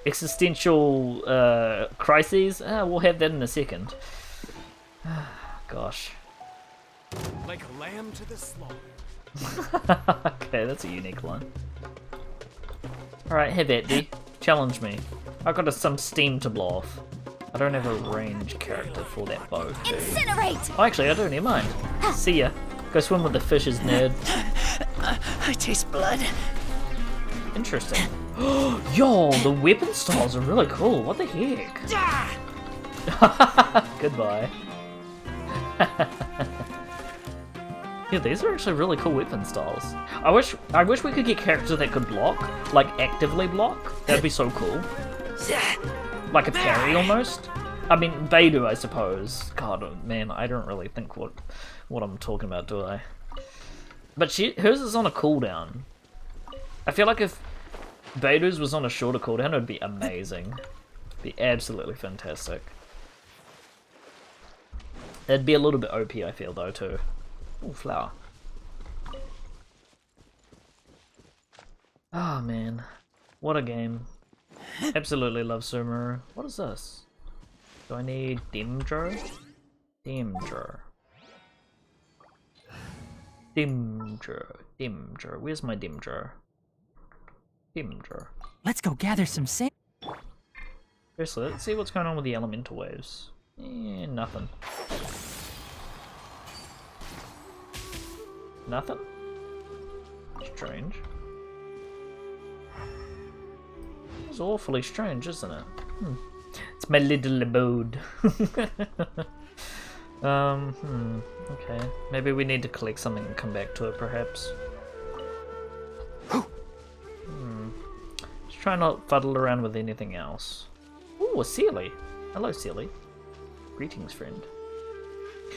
Existential crises, we'll have that in a second. Gosh. Like a lamb to the slaughter. Okay, that's a unique one. Alright, have at thee. Challenge me. I've got some steam to blow off. I don't have a range character for that bow. Incinerate! Oh, actually, I do. Never mind. See ya. Go swim with the fishes, nerd. I taste blood. Interesting. Yo, the weapon styles are really cool. What the heck? Goodbye. Yeah, these are actually really cool weapon styles. I wish we could get characters that could block, like actively block. That'd be so cool. Like a parry almost. I mean, Beidou, I suppose. God, man, I don't really think what I'm talking about, do I? But hers is on a cooldown. I feel like if Beidou's was on a shorter cooldown, it would be amazing. Be absolutely fantastic. It'd be a little bit OP, I feel, though, too. Ooh, flower. Oh, man. What a game. Absolutely love Sumeru. What is this? Do I need Dimdro? Dimdro. Dimdro. Where's my Dimdro? Dimdro. Let's go gather some sand. Seriously, let's see what's going on with the elemental waves. Nothing. Nothing? Strange. It's awfully strange, isn't it? It's my little abode. Okay. Maybe we need to collect something and come back to it, perhaps. Just try not to fuddle around with anything else. Ooh, a Sealy. Hello, Sealy. Greetings, friend.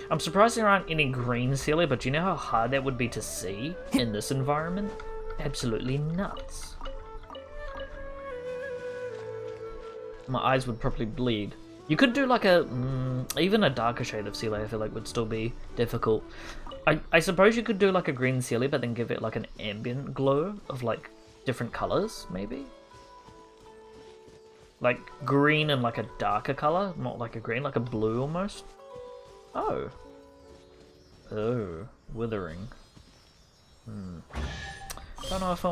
I'm surprised there aren't any green Sealy, but do you know how hard that would be to see in this environment? Absolutely nuts. My eyes would probably bleed. You could do like a, even a darker shade of Sealy I feel like would still be difficult. I suppose you could do like a green Sealy, but then give it like an ambient glow of like different colors, maybe? Like green and like a darker color, not like a green, like a blue almost. Oh. Oh, withering. Don't know if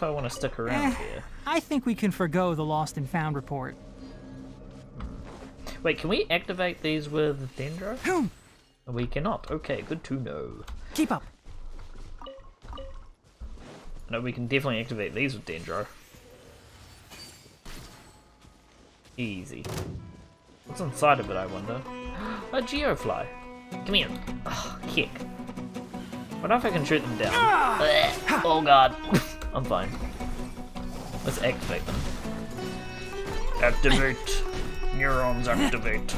I want to stick around here. I think we can forgo the lost and found report. Wait, can we activate these with Dendro? We cannot. Okay, good to know. Keep up. No, we can definitely activate these with Dendro. Easy. What's inside of it, I wonder? A geofly. Come here. Oh, kick. I wonder if I can shoot them down. Oh god. I'm fine. Let's activate them. Activate. Neurons activate.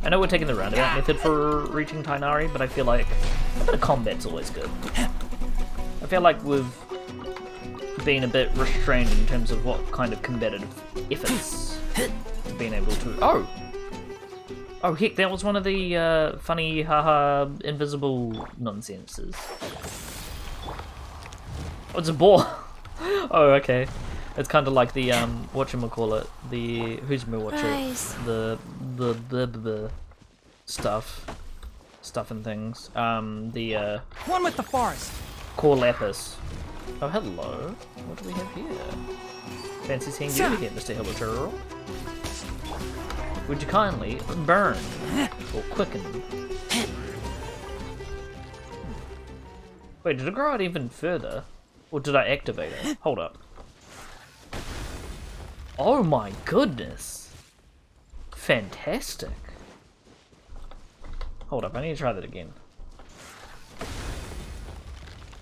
I know we're taking the roundabout method for reaching Tighnari, but I feel like a bit of combat's always good. I feel like we've been a bit restrained in terms of what kind of combative efforts we've been able to... Oh! Oh heck, that was one of the funny haha invisible nonsenses. Oh, it's a boar! Oh, okay. It's kind of like the whatchamacallit, the who's me watch it? The stuff and things. The one with the forest. Core lapis. Oh hello. What do we have here? Fancy seeing you again, Mr. Hillaturl. Would you kindly burn or quicken? Wait, did it grow out even further? Or did I activate it? Hold up. Oh my goodness! Fantastic! Hold up, I need to try that again.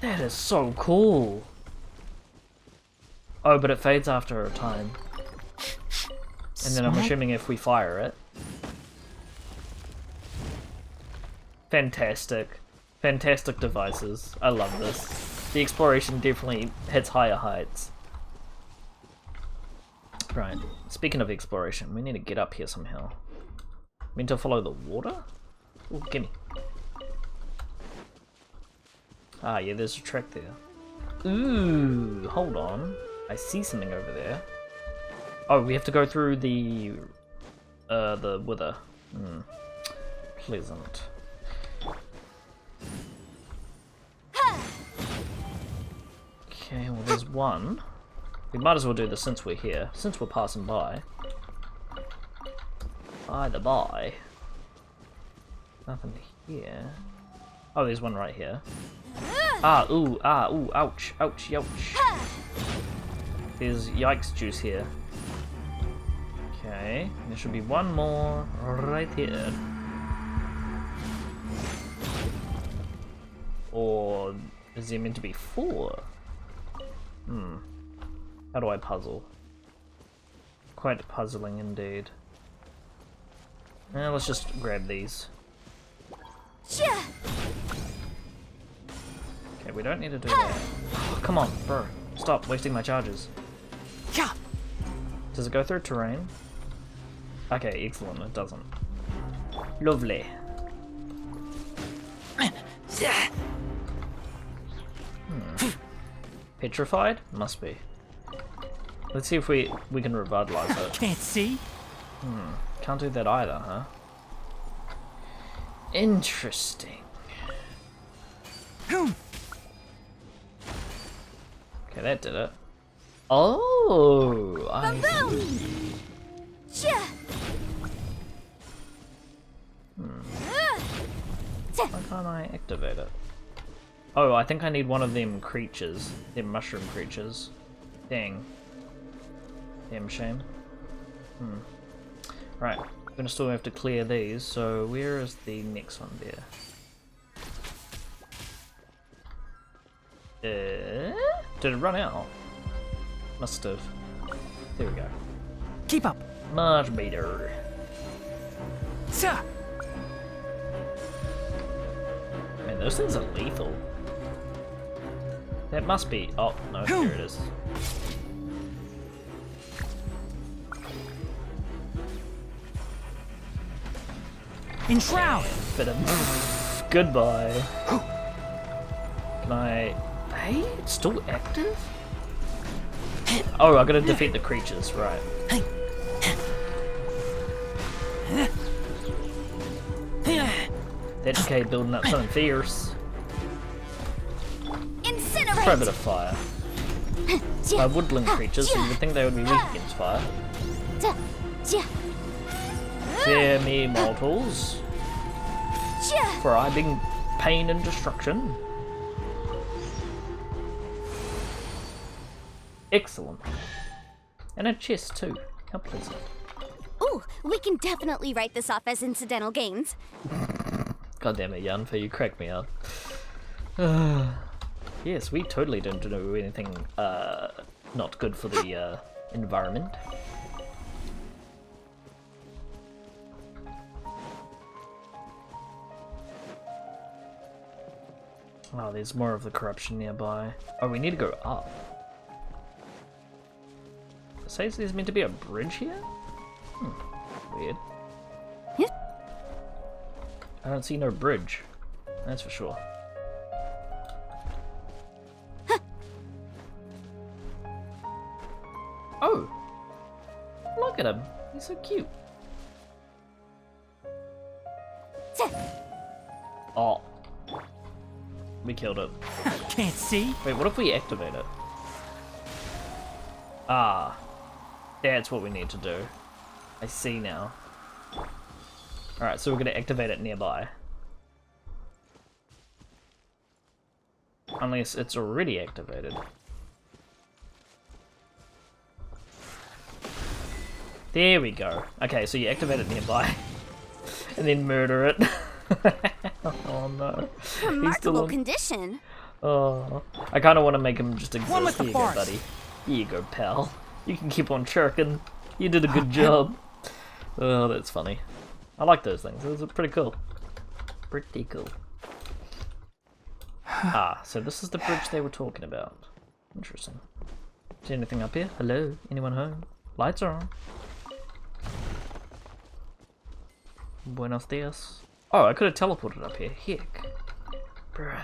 That is so cool! Oh, but it fades after a time. And then I'm assuming if we fire it. Fantastic. Fantastic devices. I love this. The exploration definitely hits higher heights. Right, speaking of exploration, we need to get up here somehow. Mean to follow the water? Ooh, gimme. Ah, yeah, there's a track there. Ooh, hold on. I see something over there. Oh, we have to go through the wither. Pleasant. Okay, well there's one. We might as well do this since we're here, since we're passing by. By the by. Nothing here. Oh, there's one right here. Ooh, ouch, ouch, ouch. There's yikes juice here. Okay, there should be one more right here. Or is there meant to be 4? How do I puzzle? Quite puzzling indeed. Let's just grab these. Okay, we don't need to do that. Oh, come on, bro. Stop wasting my charges. Does it go through terrain? Okay, excellent, it doesn't. Lovely. Petrified? Must be. Let's see if we can revitalize it. Can't see? Can't do that either, huh? Interesting. Okay, that did it. Oh, I see. Why can't I activate it? Oh, I think I need one of them creatures. Them mushroom creatures. Dang. Damn shame. Right, I'm gonna still have to clear these, so where is the next one there? Did it run out? Must have. There we go. Keep up. Much better. Sir. Man, those things are lethal. That must be. Oh no, here it is. Enshroud. Bit of goodbye. Can I? Hey, it's still active? Oh, I gotta defeat the creatures, right. That decay building up something fierce. Incinerate! Try a bit of fire. By woodland creatures, so you would think they would be weak against fire. Fear me, mortals, for I bring pain and destruction. Excellent. And a chest too. How pleasant. Ooh, we can definitely write this off as incidental gains. God damn it, Yanfa, you cracked me up. Yes, we totally didn't do anything not good for the environment. Oh, there's more of the corruption nearby. Oh, we need to go up. It says there's meant to be a bridge here? Weird. I don't see no bridge. That's for sure. Oh! Look at him. He's so cute. Oh. We killed it. Can't see? Wait, what if we activate it? Ah. That's what we need to do. I see now. Alright, so we're gonna activate it nearby. Unless it's already activated. There we go. Okay, so you activate it nearby. And then murder it. Oh no. Remarkable condition. Oh, I kind of want to make him just exist. One with Here the you go, force. buddy. Here you go, pal. You can keep on chirking. You did a good job. Oh, that's funny. I like those things. Those are pretty cool. Pretty cool. Ah, so this is the bridge they were talking about. Interesting. Is there anything up here? Hello? Anyone home? Lights are on. Buenos dias. Oh, I could have teleported up here. Heck. Bruh.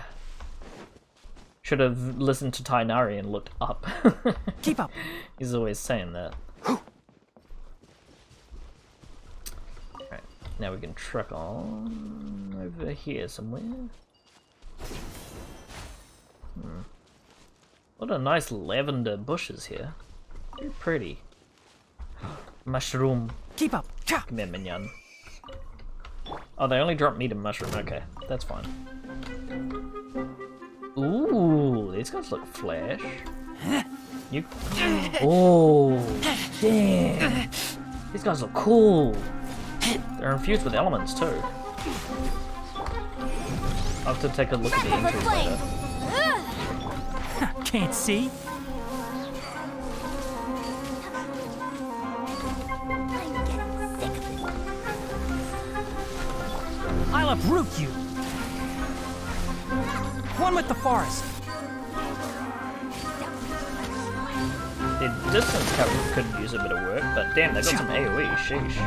Should have listened to Tighnari and looked up. Keep up. He's always saying that. Alright, now we can truck on over here somewhere. What a nice lavender bushes here. Very pretty. Mushroom. Keep up. Cha! Come here, minion. Oh, they only drop meat and mushroom. Okay, that's fine. Ooh, these guys look flesh. You. Oh, damn. These guys look cool. They're infused with elements too. I'll have to take a look at the entries later. Can't see. I'll uproot you. One with the forest. The distance cover could use a bit of work, but damn, they got some AoE. Sheesh.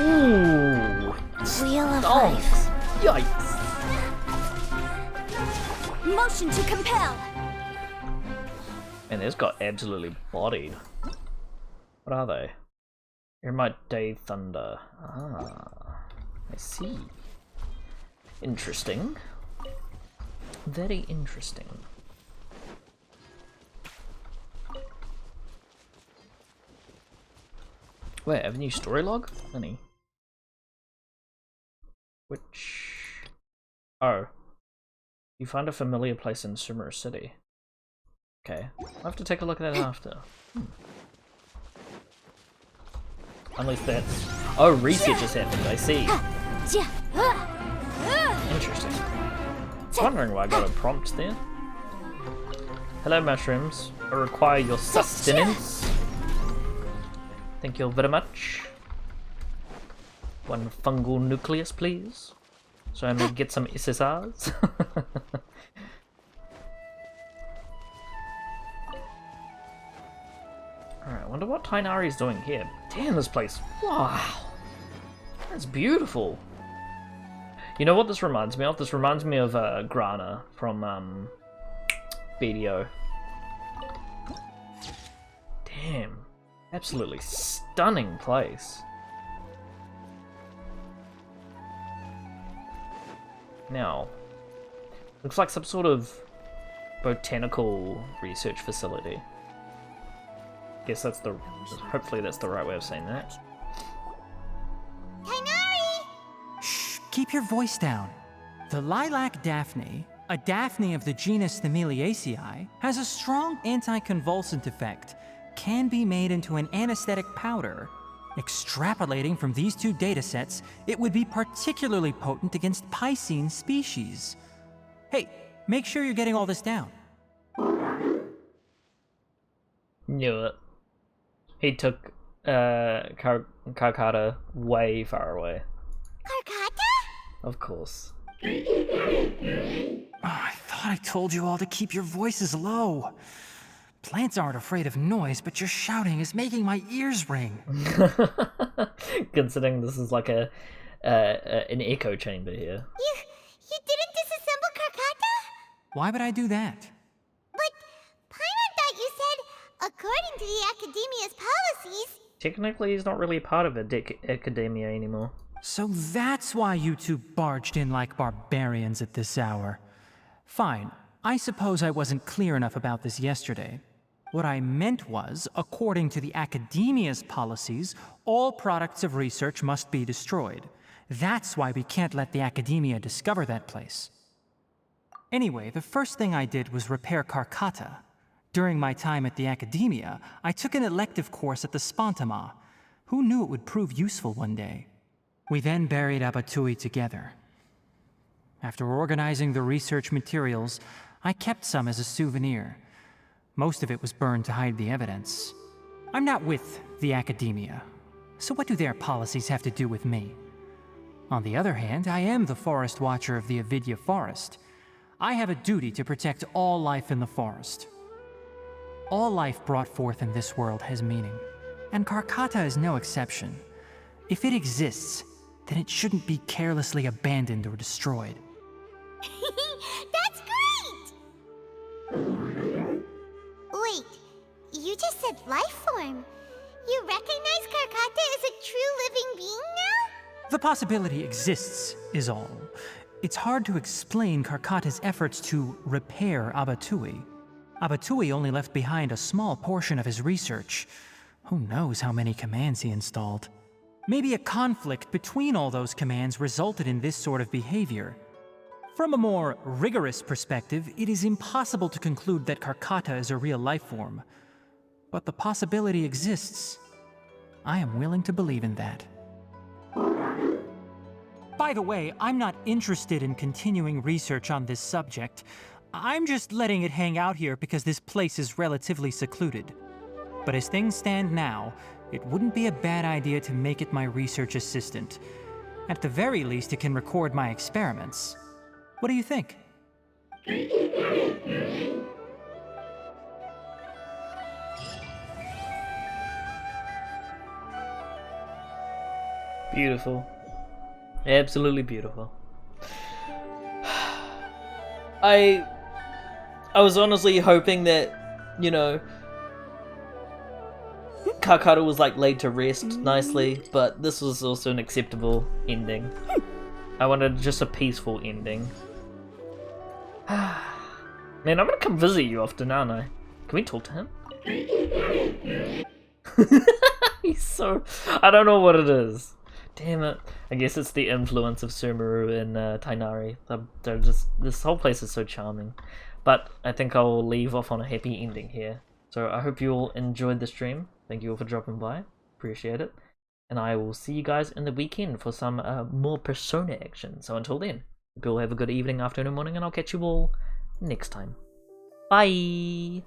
Ooh. Wheel of Life. Yikes. Motion to compel. And this got absolutely bodied. What are they? Eremite Day Thunder. Ah, I see. Interesting. Very interesting. Wait, have a new story log? Any? Which... Oh. You find a familiar place in Sumeru City. Okay. I'll have to take a look at that after. Unless that's... Oh, research has happened, I see. Interesting. I was wondering why I got a prompt there. Hello, mushrooms. I require your sustenance. Thank you very much. One fungal nucleus, please. So I may get some SSRs. Alright, I wonder what Tighnari is doing here. Damn, this place. Wow. That's beautiful. You know what this reminds me of? This reminds me of Grana from BDO. Damn. Absolutely stunning place. Now, looks like some sort of botanical research facility. Guess that's the... hopefully that's the right way of saying that. Tighnari! Shh, keep your voice down. The lilac daphne, a daphne of the genus Thameliaceae, has a strong anticonvulsant effect, can be made into an anesthetic powder. Extrapolating from these two datasets, it would be particularly potent against Piscine species. Hey, make sure you're getting all this down. Knew it. He took Karkata way far away. Karkata? Of course. Oh, I thought I told you all to keep your voices low. Plants aren't afraid of noise, but your shouting is making my ears ring. Considering this is like an echo chamber here. You didn't disassemble Karkata? Why would I do that? But Paimon thought you said, according to the Academia's policies... Technically, he's not really part of academia anymore. So that's why you two barged in like barbarians at this hour. Fine. I suppose I wasn't clear enough about this yesterday. What I meant was, according to the Academia's policies, all products of research must be destroyed. That's why we can't let the Academia discover that place. Anyway, the first thing I did was repair Karkata. During my time at the Academia, I took an elective course at the Spontama. Who knew it would prove useful one day? We then buried Abatui together. After organizing the research materials, I kept some as a souvenir. Most of it was burned to hide the evidence. I'm not with the Academia, so what do their policies have to do with me? On the other hand, I am the Forest Watcher of the Avidya Forest. I have a duty to protect all life in the forest. All life brought forth in this world has meaning, and Karkata is no exception. If it exists, then it shouldn't be carelessly abandoned or destroyed. That's great! Wait, you just said life form. You recognize Karkata as a true living being now? The possibility exists, is all. It's hard to explain Karkata's efforts to repair Abatui. Abatui only left behind a small portion of his research. Who knows how many commands he installed? Maybe a conflict between all those commands resulted in this sort of behavior. From a more rigorous perspective, it is impossible to conclude that Karkata is a real life form. But the possibility exists. I am willing to believe in that. By the way, I'm not interested in continuing research on this subject. I'm just letting it hang out here because this place is relatively secluded. But as things stand now, it wouldn't be a bad idea to make it my research assistant. At the very least, it can record my experiments. What do you think? Beautiful. Absolutely beautiful. I was honestly hoping that, you know, Karkata was like laid to rest nicely, but this was also an acceptable ending. I wanted just a peaceful ending. Man, I'm gonna come visit you often, aren't I? Can we talk to him? He's so... I don't know what it is. Damn it. I guess it's the influence of Sumeru and Tighnari. They're just... This whole place is so charming. But I think I'll leave off on a happy ending here. So I hope you all enjoyed the stream. Thank you all for dropping by. Appreciate it. And I will see you guys in the weekend for some more Persona action. So until then, hope you all have a good evening, afternoon, morning, and I'll catch you all next time. Bye!